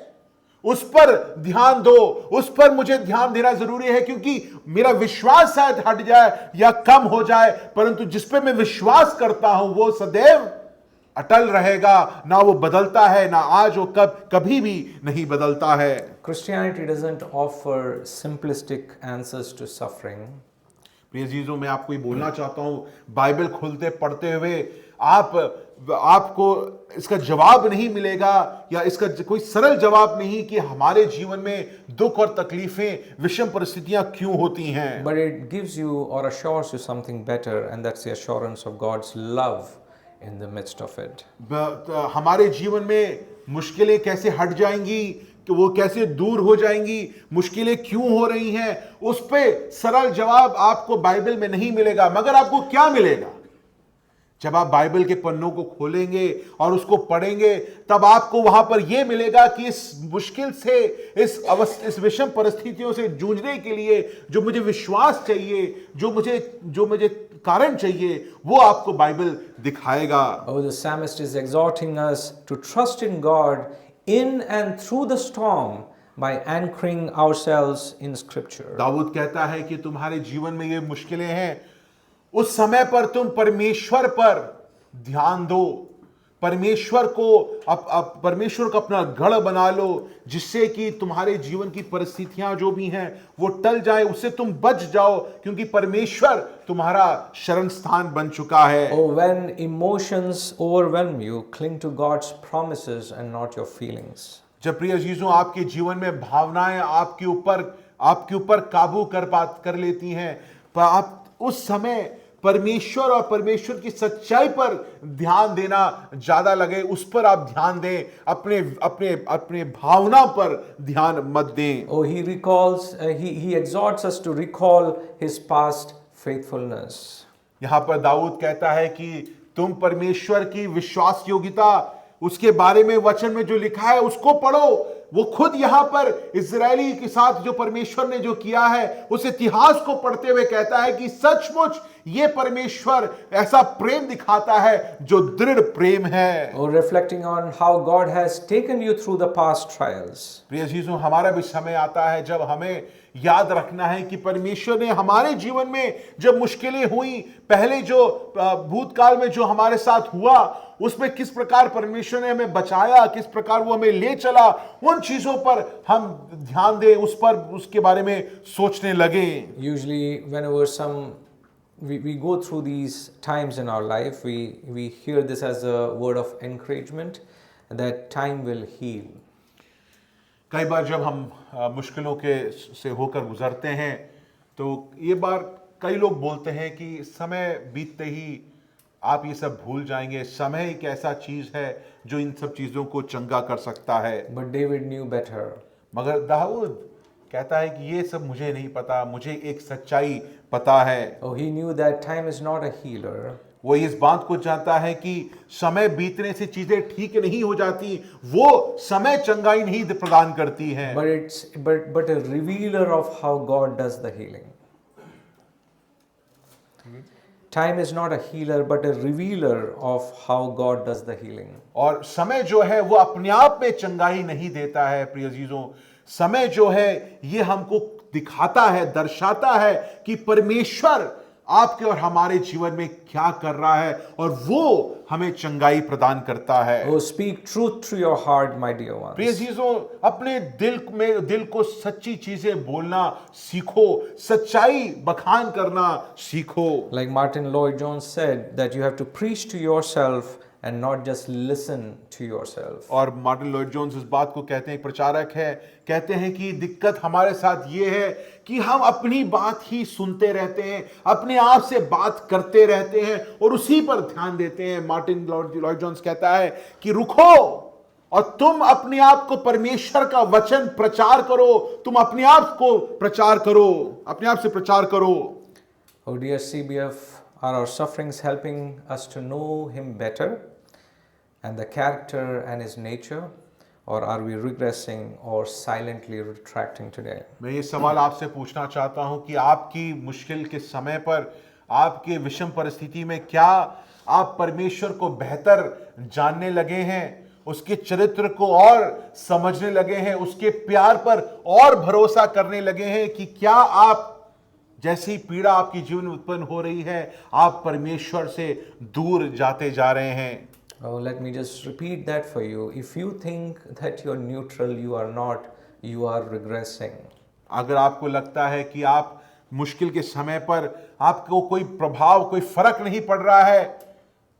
Speaker 2: उस पर ध्यान दो, उस पर मुझे ध्यान देना जरूरी है, क्योंकि मेरा विश्वास शायद हट जाए या कम हो जाए, परंतु जिस पे मैं विश्वास करता हूं वो सदैव अटल रहेगा। ना वो बदलता है, ना आज वो कभी भी नहीं बदलता है।
Speaker 1: Christianity doesn't offer simplistic answers to suffering.
Speaker 2: प्रिय जीजों, मैं आपको ये बोलना चाहता हूं, बाइबल खोलते पढ़ते हुए आपको इसका जवाब नहीं मिलेगा, या इसका कोई सरल जवाब नहीं कि हमारे जीवन में दुख और तकलीफें, विषम परिस्थितियां क्यों होती हैं।
Speaker 1: But it gives you or assures you something better, and that's the assurance of God's love in the midst of it.
Speaker 2: हमारे जीवन में मुश्किलें कैसे हट जाएंगी, कि वो कैसे दूर हो जाएंगी, मुश्किलें क्यों हो रही हैं, उस पे सरल जवाब आपको बाइबल में नहीं मिलेगा। मगर आपको क्या मिलेगा? जब आप बाइबल के पन्नों को खोलेंगे और उसको पढ़ेंगे, तब आपको वहां पर यह मिलेगा कि इस मुश्किल से, इस विषम परिस्थितियों से जूझने के लिए जो मुझे विश्वास चाहिए, जो मुझे कारण चाहिए, वो आपको बाइबल दिखाएगा।
Speaker 1: Oh, the psalmist is exhorting us to trust in God in and through the storm by anchoring ourselves in Scripture.
Speaker 2: Dawood कहता है कि तुम्हारे जीवन में ये मुश्किलें हैं, उस समय पर तुम परमेश्वर पर ध्यान दो, परमेश्वर को अपना गढ़ बना लो, जिससे कि तुम्हारे जीवन की परिस्थितियां जो भी हैं वो टल जाए, उससे तुम बच जाओ, क्योंकि परमेश्वर तुम्हारा शरण स्थान बन चुका है।
Speaker 1: Oh, when emotions overwhelm you, cling to God's promises and not your feelings.
Speaker 2: जब प्रिय जीजों आपके जीवन में भावनाएं आपके ऊपर काबू कर लेती हैं, पर आप उस समय परमेश्वर और परमेश्वर की सच्चाई पर ध्यान देना ज्यादा लगे, उस पर आप ध्यान दें, अपने भावना पर ध्यान मत दें।
Speaker 1: Oh, he exhorts us to recall his past faithfulness.
Speaker 2: यहां पर दाऊद कहता है कि तुम परमेश्वर की विश्वास योग्यता, उसके बारे में वचन में जो लिखा है उसको पढ़ो। वो खुद यहां पर इजरायली के साथ जो परमेश्वर ने जो किया है, उस इतिहास को पढ़ते हुए कहता है कि सचमुच ये परमेश्वर ऐसा प्रेम दिखाता है जो दृढ़ प्रेम है।
Speaker 1: Or reflecting on how God has taken you through the past trials.
Speaker 2: प्रिय जीजों, हमारा भी समय आता है जब हमें याद रखना है कि परमेश्वर ने हमारे जीवन में जब मुश्किलें हुई, पहले जो भूतकाल में जो हमारे साथ हुआ, उसमें किस प्रकार परमेश्वर ने हमें बचाया, किस प्रकार वो हमें ले चला, उन चीजों पर हम ध्यान दें, उसके बारे में सोचने लगे।
Speaker 1: Usually whenever we go through these times in our life, we hear this as a word of encouragement that time will heal.
Speaker 2: कई बार जब हम मुश्किलों से होकर गुजरते हैं, तो ये बार कई लोग बोलते हैं कि समय बीतते ही आप ये सब भूल जाएंगे, समय एक ऐसा चीज है जो इन सब चीजों को चंगा कर सकता है।
Speaker 1: But David knew better.
Speaker 2: मगर दाऊद कहता है कि ये सब मुझे नहीं पता, मुझे एक सच्चाई पता है।
Speaker 1: Oh, he knew that time is not a healer.
Speaker 2: वो इस बात को जानता है कि समय बीतने से चीजें ठीक नहीं हो जाती, वो समय चंगाई नहीं प्रदान करती है,
Speaker 1: but it's but a revealer of how God does the healing. Time is not a healer but a revealer of how God does the healing.
Speaker 2: और समय जो है वो अपने आप में चंगाई नहीं देता है प्रिय अजीजों। समय जो है ये हमको दिखाता है, दर्शाता है कि परमेश्वर आपके और हमारे जीवन में क्या कर रहा है, और वो हमें चंगाई प्रदान करता है।
Speaker 1: Oh, speak truth to your heart, my dear ones.
Speaker 2: प्रिय अजीजों, अपने दिल को सच्ची चीजें बोलना सीखो, सच्चाई बखान करना सीखो।
Speaker 1: Like Martin Lloyd Jones said, that you have to preach to yourself and not just listen to yourself.
Speaker 2: और मार्टिन लॉयड जोन्स इस बात को कहते हैं, एक प्रचारक है, कहते हैं कि दिक्कत हमारे साथ ये है कि हम अपनी बात ही सुनते रहते हैं, अपने आप से बात करते रहते हैं और उसी पर ध्यान देते हैं। मार्टिन लॉयड जोन्स कहता है कि रुको और तुम अपने आप को परमेश्वर का वचन प्रचार करो, तुम अपने आप को प्रचार करो, अपने आप से प्रचार करो।
Speaker 1: Oh dear CBF, are our sufferings helping us to know Him better and the character and His nature, or are we regressing or silently retracting today?
Speaker 2: मैं ये सवाल आपसे पूछना चाहता हूं कि आपकी मुश्किल के समय पर, आपके विषम परिस्थिति में क्या आप परमेश्वर को बेहतर जानने लगे हैं, उसके चरित्र को और समझने लगे हैं, उसके प्यार पर और भरोसा करने लगे हैं, कि क्या आप जैसी पीड़ा आपकी जीवन में उत्पन्न हो रही है, आप परमेश्वर से दूर जाते जा रहे हैं?
Speaker 1: Oh, let me just repeat that for you. If you think that you're neutral, you are not, you are regressing.
Speaker 2: अगर आपको लगता है कि आप मुश्किल के समय पर आपको कोई प्रभाव, कोई फर्क नहीं पड़ रहा है,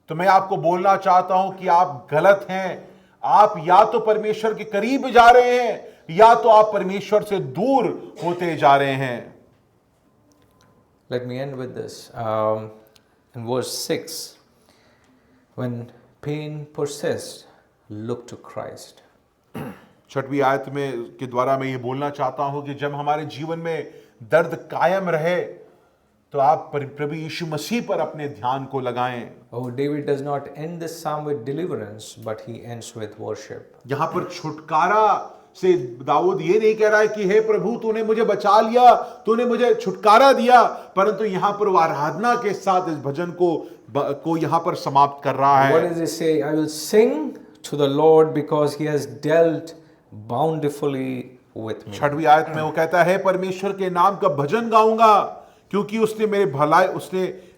Speaker 2: तो मैं आपको बोलना चाहता हूं कि आप गलत हैं। आप या तो परमेश्वर के करीब जा रहे हैं, या तो आप परमेश्वर से दूर होते जा रहे हैं।
Speaker 1: Let me end with this. In verse 6, when pain persists, look to Christ.
Speaker 2: छठवीं आयत में के द्वारा मैं ये बोलना चाहता हूं कि जब हमारे जीवन में दर्द कायम रहे, तो आप प्रभु यीशु मसीह पर अपने ध्यान को लगाएं।
Speaker 1: Oh, David does not end this psalm with deliverance, but he ends with worship.
Speaker 2: यहां पर छुटकारा से दाऊद ये नहीं कह रहा है कि हे प्रभु तूने मुझे बचा लिया, तूने मुझे छुटकारा दिया, परंतु यहां पर वो आराधना के साथ इस भजन को यहां पर समाप्त कर रहा है।
Speaker 1: What does he say? I will sing to the Lord because he has dealt bountifully with me.
Speaker 2: छठवीं आयत में वो कहता है, परमेश्वर के नाम का भजन गाऊंगा क्योंकि उसने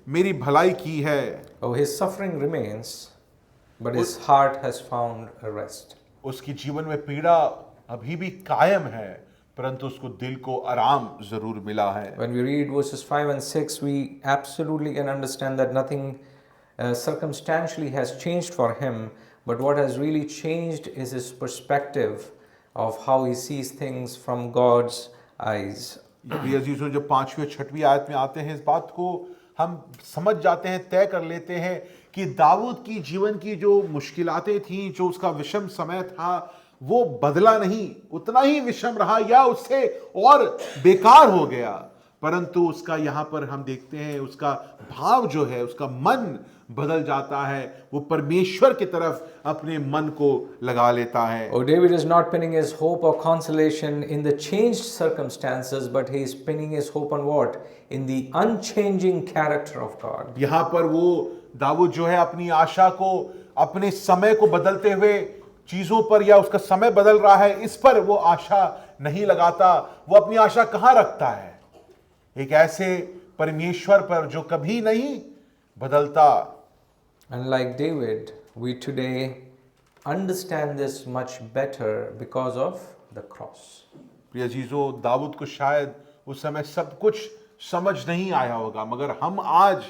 Speaker 2: मेरी भलाई की है।
Speaker 1: Oh, his suffering remains, but his heart has found a rest.
Speaker 2: उसकी जीवन में पीड़ा अभी भी कायम है, परंतु उसको दिल को आराम जरूर मिला है।
Speaker 1: When we read verses 5 and 6, we absolutely can understand that nothing circumstantially has changed for him, but what has really changed is his perspective of how he sees things from God's eyes.
Speaker 2: प्रिय अजीजों, जब 5वीं और 6वीं आयत में आते हैं, इस बात को हम समझ जाते हैं, तय कर लेते हैं कि दाऊद की जीवन की जो मुश्किलातें थीं, जो उसका विषम समय था, वो बदला नहीं, उतना ही विषम रहा या उससे और बेकार हो गया, परंतु उसका यहाँ पर हम देखते हैं उसका भाव जो है, उसका मन बदल जाता है, वो परमेश्वर की तरफ अपने मन को लगा लेता है।
Speaker 1: Oh, David is not pinning his hope or consolation in the changed circumstances, but he is pinning his hope on what? In the unchanging character of God.
Speaker 2: यहाँ पर वो दाऊद जो है अपनी आशा को, अपने समय को बदलते हुए चीजों पर, या उसका समय बदल रहा है इस पर वो आशा नहीं लगाता। वो अपनी आशा कहाँ रखता है? एक ऐसे परमेश्वर पर जो कभी नहीं बदलता।
Speaker 1: Unlike David, we today understand this much better because of the cross.
Speaker 2: प्रिय अजीजों, दाऊद को शायद उस समय सब कुछ समझ नहीं आया होगा, मगर हम आज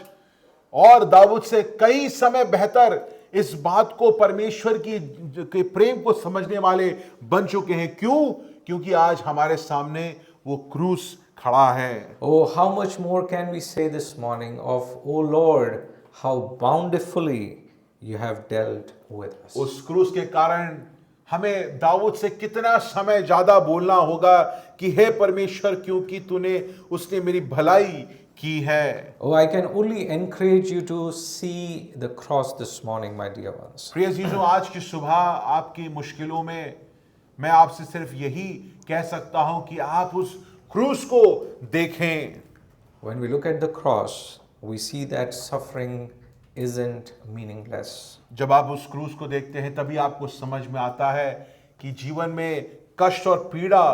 Speaker 2: और दाऊद से कई समय बेहतर इस बात को, परमेश्वर की प्रेम को समझने वाले बन चुके हैं। क्यों? क्योंकि आज हमारे सामने वो क्रूस खड़ा है।
Speaker 1: Oh, how much more can we say this morning of, oh Lord, how bountifully you have dealt with us.
Speaker 2: उस क्रूस के कारण हमें दाऊद से कितना समय ज्यादा बोलना होगा कि हे परमेश्वर, क्योंकि उसने मेरी भलाई की है।
Speaker 1: Oh, I can only encourage you to see the cross this morning, my dear ones.
Speaker 2: प्रिय जीजों, आज की सुबह आपकी मुश्किलों में मैं आपसे सिर्फ यही कह सकता हूं कि आप उस क्रूस को देखें।
Speaker 1: When we look at the cross, we see that suffering isn't meaningless.
Speaker 2: जब आप उस क्रूस को देखते हैं तभी आपको समझ में आता है कि जीवन में कष्ट और पीड़ा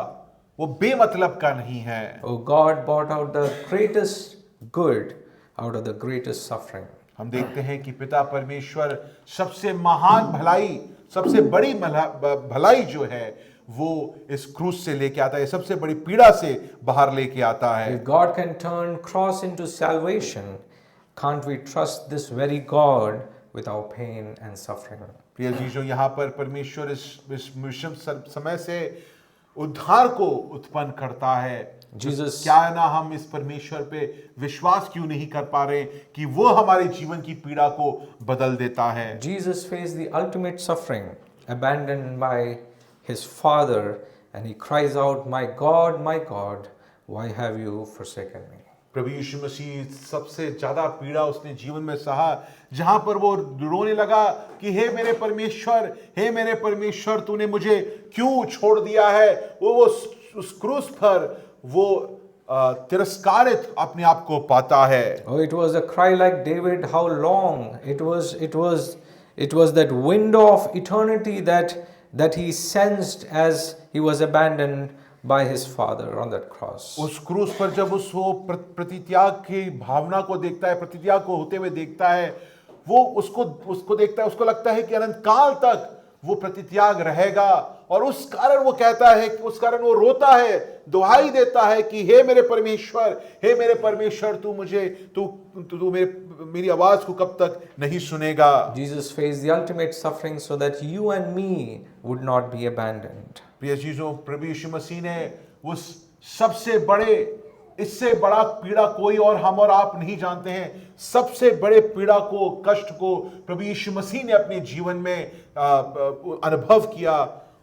Speaker 2: वो बेमतलब का नहीं है।
Speaker 1: Oh, God brought out the greatest good out of the greatest suffering.
Speaker 2: हम देखते हैं कि पिता परमेश्वर सबसे महान भलाई, सबसे बड़ी भलाई जो है वो इस क्रूस से लेके आता है, सबसे बड़ी पीड़ा से बाहर लेके आता है।
Speaker 1: If God can turn cross into salvation, can't we trust this very God with our pain and suffering?
Speaker 2: प्रिय जीजों, यहाँ पर परमेश्वर इस विषम समय से उद्धार को उत्पन्न करता है।
Speaker 1: Jesus,
Speaker 2: क्या है ना, हम इस परमेश्वर पे विश्वास क्यों नहीं कर पा रहे कि वो हमारे जीवन की पीड़ा को बदल देता है।
Speaker 1: Jesus faced the ultimate suffering, abandoned by his Father, and he cries out, my God, why have you forsaken me?
Speaker 2: प्रभु यीशु मसीह सबसे ज्यादा पीड़ा उसने जीवन में सहा, जहां पर वो रोने लगा कि हे मेरे परमेश्वर, तूने मुझे क्यों छोड़ दिया है। वो उस क्रूस पर वो तिरस्कारित अपने आप को पाता है।
Speaker 1: Oh, it was a cry like David, how long? It was that window of eternity that he sensed as he was abandoned by his Father on that cross.
Speaker 2: उस क्रूस पर जब वो प्रतित्याग की भावना को देखता है, प्रतित्याग को होते हुए देखता है, वो उसको देखता है, उसको लगता है कि अनंत काल तक वो प्रतित्याग रहेगा, और उस कारण वो कहता है, उस कारण वो रोता है, दुहाई देता है कि हे मेरे परमेश्वर, तू मेरी आवाज को कब तक नहीं सुनेगा।
Speaker 1: Jesus faced the ultimate suffering so that you and me would not be abandoned.
Speaker 2: प्रिय चीजों, प्रभु यीशु मसीह ने उस सबसे बड़े, इससे बड़ा पीड़ा कोई और हम और आप नहीं जानते हैं, सबसे बड़े पीड़ा को, कष्ट को प्रभु यीशु मसीह ने अपने जीवन में अनुभव किया,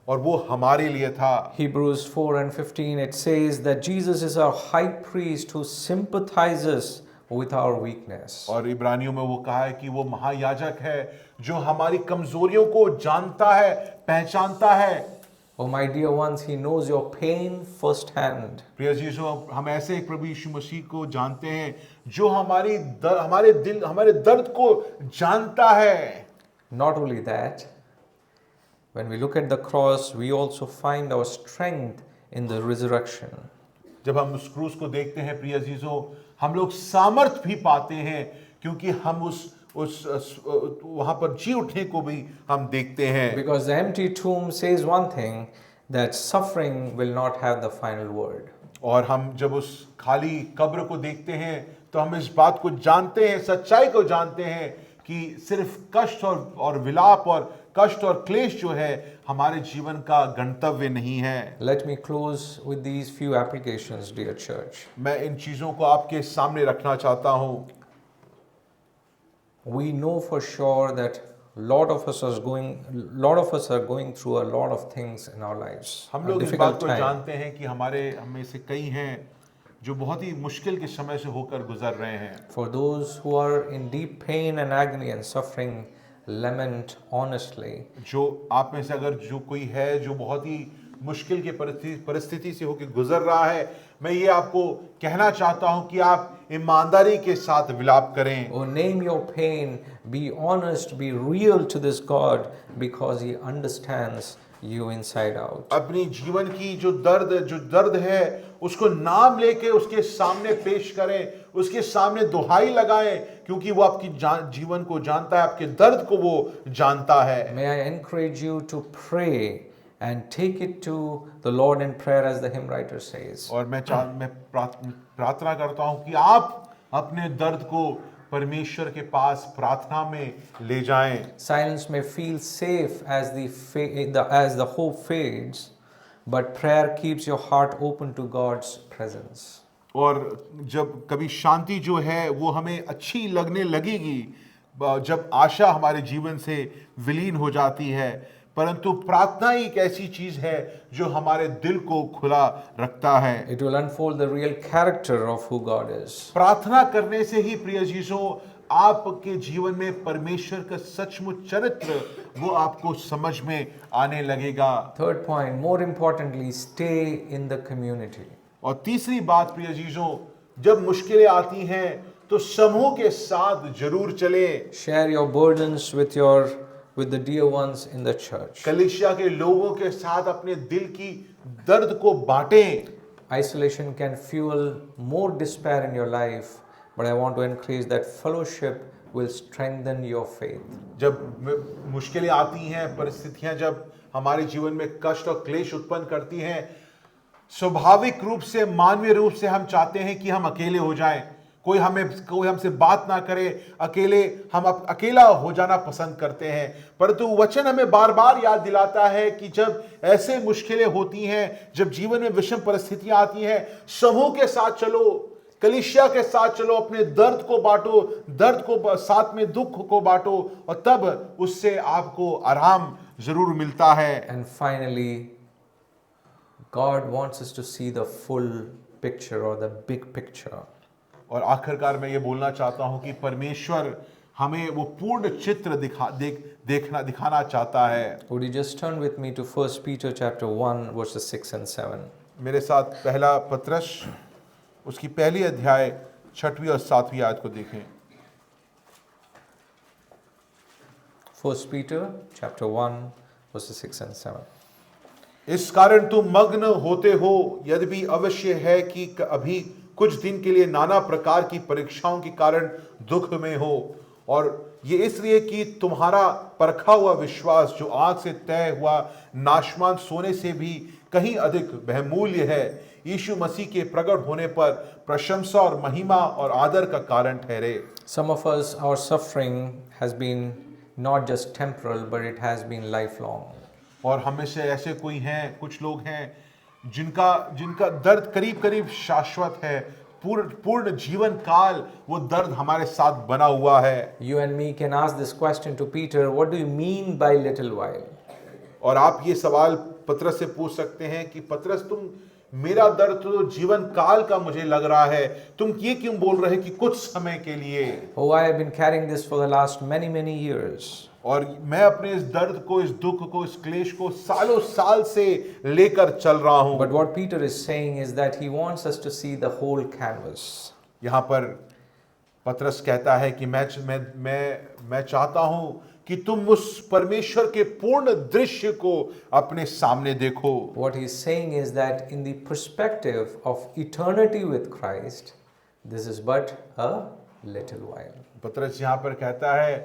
Speaker 2: और वो हमारे लिए था।
Speaker 1: Hebrews 4:15 it says that Jesus is our high priest who sympathizes with our weakness.
Speaker 2: और इब्रानियों में वो कहा है कि वो महायाजक है जो हमारी कमजोरियों को जानता है, पहचानता है।
Speaker 1: Oh my dear ones, he knows your pain firsthand.
Speaker 2: प्रिय जीसो, हम ऐसे एक प्रभु यीशु मसीह को जानते हैं जो हमारे दर्द को जानता है।
Speaker 1: Not only that, when we look at the cross, we also find our strength in the resurrection.
Speaker 2: जब हम उस क्रूस को देखते हैं प्रिय जीसो, हम लोग सामर्थ भी पाते हैं, क्योंकि हम वहां पर जी उठने को भी हम देखते हैं।
Speaker 1: Because the empty tomb says one thing, that suffering will not have the final word.
Speaker 2: और हम जब उस खाली कब्र को देखते हैं तो हम इस बात को जानते हैं, सच्चाई को जानते हैं कि सिर्फ कष्ट और विलाप और कष्ट और क्लेश जो है हमारे जीवन का गंतव्य नहीं है।
Speaker 1: Let me close with these few applications, dear church.
Speaker 2: मैं इन चीजों को आपके सामने रखना चाहता हूं।
Speaker 1: We know for sure that lot of us are going through a lot of things in our lives.
Speaker 2: हम लोग इस बात को जानते हैं कि हम में से कई हैं जो बहुत ही मुश्किल के समय से होकर गुजर रहे हैं।
Speaker 1: For those who are in deep pain and agony and suffering, lament honestly.
Speaker 2: जो आप में से अगर जो कोई है जो बहुत ही मुश्किल के परिस्थिति से होकर गुजर रहा है, मैं ये आपको कहना चाहता हूं कि आप ईमानदारी के साथ विलाप करें।
Speaker 1: Oh, name your pain, be honest, be real to this God, because He understands you inside out.
Speaker 2: अपनी जीवन की जो दर्द है उसको नाम लेके उसके सामने पेश करें, उसके सामने दुहाई लगाएं, क्योंकि वो आपकी जीवन को जानता है, आपके दर्द को वो जानता है।
Speaker 1: May I encourage you to pray and take it to the Lord in prayer, as the hymn writer says.
Speaker 2: और मैं प्रार्थना करता हूं कि आप अपने दर्द को परमेश्वर के पास प्रार्थना में ले जाएं।
Speaker 1: Silence may feel safe as the hope fades, but prayer keeps your heart open to God's presence.
Speaker 2: और जब कभी शांति जो है वो हमें अच्छी लगने लगेगी, जब आशा हमारे जीवन से विलीन हो जाती है, परंतु प्रार्थना ही एक ऐसी चीज है जो हमारे दिल को खुला रखता है।
Speaker 1: It will unfold the real character of who God is.
Speaker 2: प्रार्थना करने से ही प्रिय जीजों आपके जीवन में परमेश्वर का सचमुच चरित्र वो आपको समझ में आने लगेगा।
Speaker 1: Third point, more importantly, stay in the community.
Speaker 2: और तीसरी बात प्रिय जीजों, जब मुश्किलें आती हैं तो समूह के साथ जरूर चले।
Speaker 1: Share your burdens with the dear ones in the church.
Speaker 2: कलीसिया के लोगों के साथ अपने दिल की दर्द को बांटें।
Speaker 1: Isolation can fuel more despair in your life, but I want to encourage that fellowship will strengthen your faith.
Speaker 2: जब मुश्किलें आती हैं, परिस्थितियां जब हमारे जीवन में कष्ट और क्लेश उत्पन्न करती हैं, स्वाभाविक रूप से मानवीय रूप से हम चाहते हैं कि हम अकेले हो जाएं, कोई हमसे बात ना करे, हम अकेला हो जाना पसंद करते हैं। परंतु वचन हमें बार बार याद दिलाता है कि जब ऐसे मुश्किलें होती हैं, जब जीवन में विषम परिस्थितियां आती हैं, समूह के साथ चलो, कलीसिया के साथ चलो, अपने दर्द को बांटो, दर्द को साथ में दुख को बांटो, और तब उससे आपको आराम जरूर मिलता है।
Speaker 1: And finally, God wants us to see the full picture or the big picture.
Speaker 2: और आखिरकार मैं ये बोलना चाहता हूं कि परमेश्वर हमें वो पूर्ण चित्र दिखाना चाहता है।
Speaker 1: Would you just turn with me to 1 Peter chapter 1 verses 6 and 7.
Speaker 2: मेरे साथ पहला पत्रस उसकी पहली अध्याय 6वीं और 7वीं आयत को देखें।
Speaker 1: 1 Peter chapter 1 verses 6 and 7.
Speaker 2: इस कारण तुम मग्न होते हो, यद्यपि अवश्य है कि अभी कुछ दिन के लिए नाना प्रकार की परीक्षाओं के कारण दुख में हो, और ये इसलिए कि तुम्हारा परखा हुआ विश्वास जो आग से तय हुआ नाशवान सोने से भी कहीं अधिक बहुमूल्य है, यीशु मसीह के प्रकट होने पर प्रशंसा और महिमा और आदर का कारण ठहरे।
Speaker 1: Some of us, our suffering has been not just temporal, but it has been lifelong.
Speaker 2: और हमें से ऐसे कोई हैं, कुछ लोग हैं जिनका दर्द करीब करीब शाश्वत है, पूर्ण जीवन काल वो दर्द हमारे साथ बना हुआ है।
Speaker 1: You and me can ask this question to Peter, what do you mean by little while?
Speaker 2: और आप ये सवाल पतरस से पूछ सकते हैं कि पतरस, तुम मेरा दर्द तो जीवन काल का मुझे लग रहा है, तुम ये क्यों बोल रहे कि कुछ समय के लिए?
Speaker 1: Oh, I have been carrying this for the last many years.
Speaker 2: और मैं अपने इस दर्द को, इस दुख को, इस क्लेश को सालों साल से लेकर चल रहा हूं।
Speaker 1: But what Peter is saying is that he wants us to see the whole canvas.
Speaker 2: यहाँ पर पतरस कहता है कि मैं चाहता हूं कि तुम उस परमेश्वर के पूर्ण दृश्य को अपने सामने देखो।
Speaker 1: What he is saying is that in the perspective of eternity with Christ, this is but a little while.
Speaker 2: पतरस यहाँ पर कहता है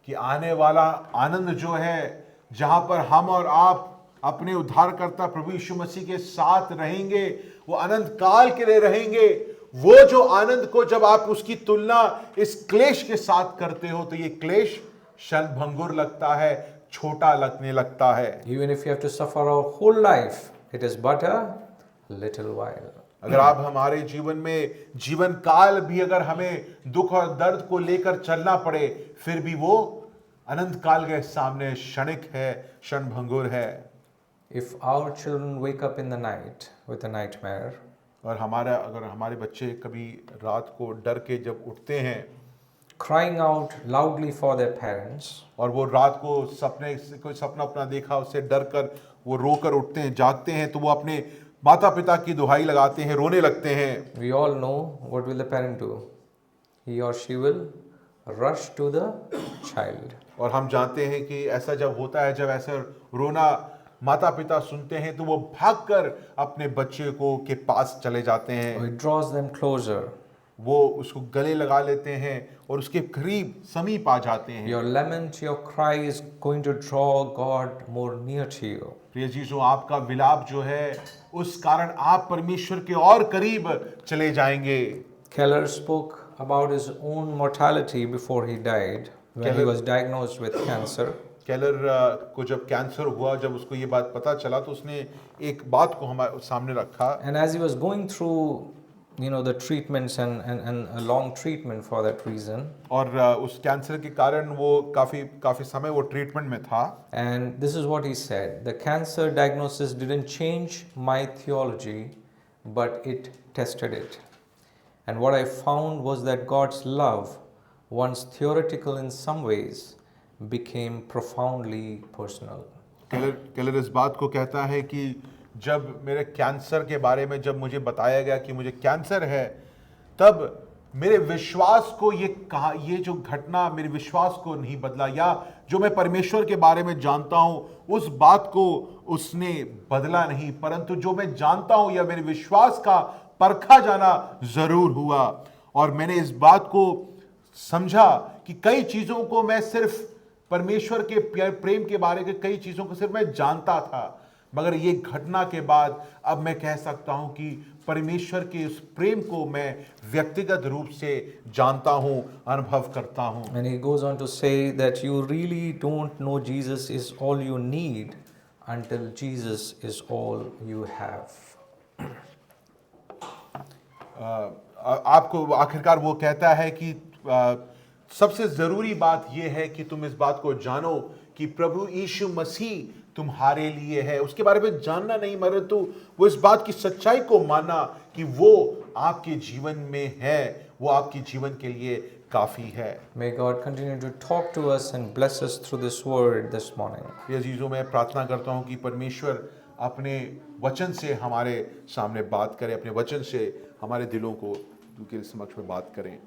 Speaker 2: कि आने वाला आनंद जो है, जहां पर हम और आप अपने उद्धारकर्ता प्रभु यीशु मसीह के साथ रहेंगे, वो अनंत काल के लिए रहेंगे। वो जो आनंद को जब आप उसकी तुलना इस क्लेश के साथ करते हो, तो ये क्लेश क्षणभंगुर लगता है, छोटा लगने लगता है।
Speaker 1: Even if you have to suffer our whole life, it is but a little while.
Speaker 2: अगर आप हमारे जीवन में जीवन काल भी अगर हमें दुख और दर्द को लेकर चलना पड़े, फिर भी वो अनंत काल के सामने क्षणिक है, क्षणभंगुर है।
Speaker 1: If our children wake up in the night with a nightmare,
Speaker 2: और अगर हमारे बच्चे कभी रात को डर के जब उठते हैं,
Speaker 1: crying out loudly for their parents,
Speaker 2: और वो रात को कोई सपना अपना देखा, उससे डर कर वो रोकर उठते हैं, जागते हैं, तो वो अपने माता पिता की दुहाई लगाते हैं, रोने लगते हैं।
Speaker 1: we all know what will the parent do. He or she will rush to the child.
Speaker 2: और हम जानते हैं कि ऐसा जब होता है, जब ऐसा रोना माता पिता सुनते हैं, तो वो भागकर अपने बच्चे को के पास चले जाते हैं।
Speaker 1: It draws them closer.
Speaker 2: वो उसको गले लगा लेते हैं और उसके करीब समीप आ जाते हैं।
Speaker 1: Your lament, your cry is going to draw God more near to you.
Speaker 2: प्रिय जीसु, आपका विलाप जो है, उस कारण आप परमेश्वर के और करीब चले जाएंगे।
Speaker 1: Keller spoke about his own mortality before he died, when he was diagnosed with cancer.
Speaker 2: Keller को जब कैंसर हुआ, जब उसको ये बात पता चला, तो उसने एक बात को हमारे सामने रखा।
Speaker 1: And as he was going through the treatments and a long treatment for that reason.
Speaker 2: और उस कैंसर के कारण वो काफी समय वो ट्रीटमेंट में था.
Speaker 1: And this is what he said: the cancer diagnosis didn't change my theology, but it tested it. And what I found was that God's love, once theoretical in some ways, became profoundly personal.
Speaker 2: Keller इस बात को कहता है कि जब मेरे cancer के बारे में जब मुझे बताया गया कि मुझे कैंसर है, तब मेरे विश्वास को ये जो घटना मेरे विश्वास को नहीं बदला, या जो मैं परमेश्वर के बारे में जानता हूं उस बात को उसने बदला नहीं, परंतु जो मैं जानता हूं या मेरे विश्वास का परखा जाना जरूर हुआ. और मैंने इस बात को समझा कि कई चीजों को मैं सिर्फ परमेश्वर के प्रेम के बारे में कई चीजों को सिर्फ मैं जानता था, मगर ये घटना के बाद अब मैं कह सकता हूं कि परमेश्वर के उस प्रेम को मैं व्यक्तिगत रूप से जानता हूं, अनुभव करता हूं.
Speaker 1: And he goes on to say that you really don't know Jesus is all you need until Jesus is all you have.
Speaker 2: आपको आखिरकार वो कहता है कि सबसे जरूरी बात यह है कि तुम इस बात को जानो कि प्रभु यीशु मसीह तुम्हारे लिए है. उसके बारे में जानना नहीं, मगर तो वो इस बात की सच्चाई को मानना कि वो आपके जीवन में है, वो आपके जीवन के लिए काफी है.
Speaker 1: May God continue to talk to us and bless us through this word this morning.
Speaker 2: ये चीजों में प्रार्थना करता हूं कि परमेश्वर अपने वचन से हमारे सामने बात करे, अपने वचन से हमारे दिलों को उनके समक्ष में बात करें.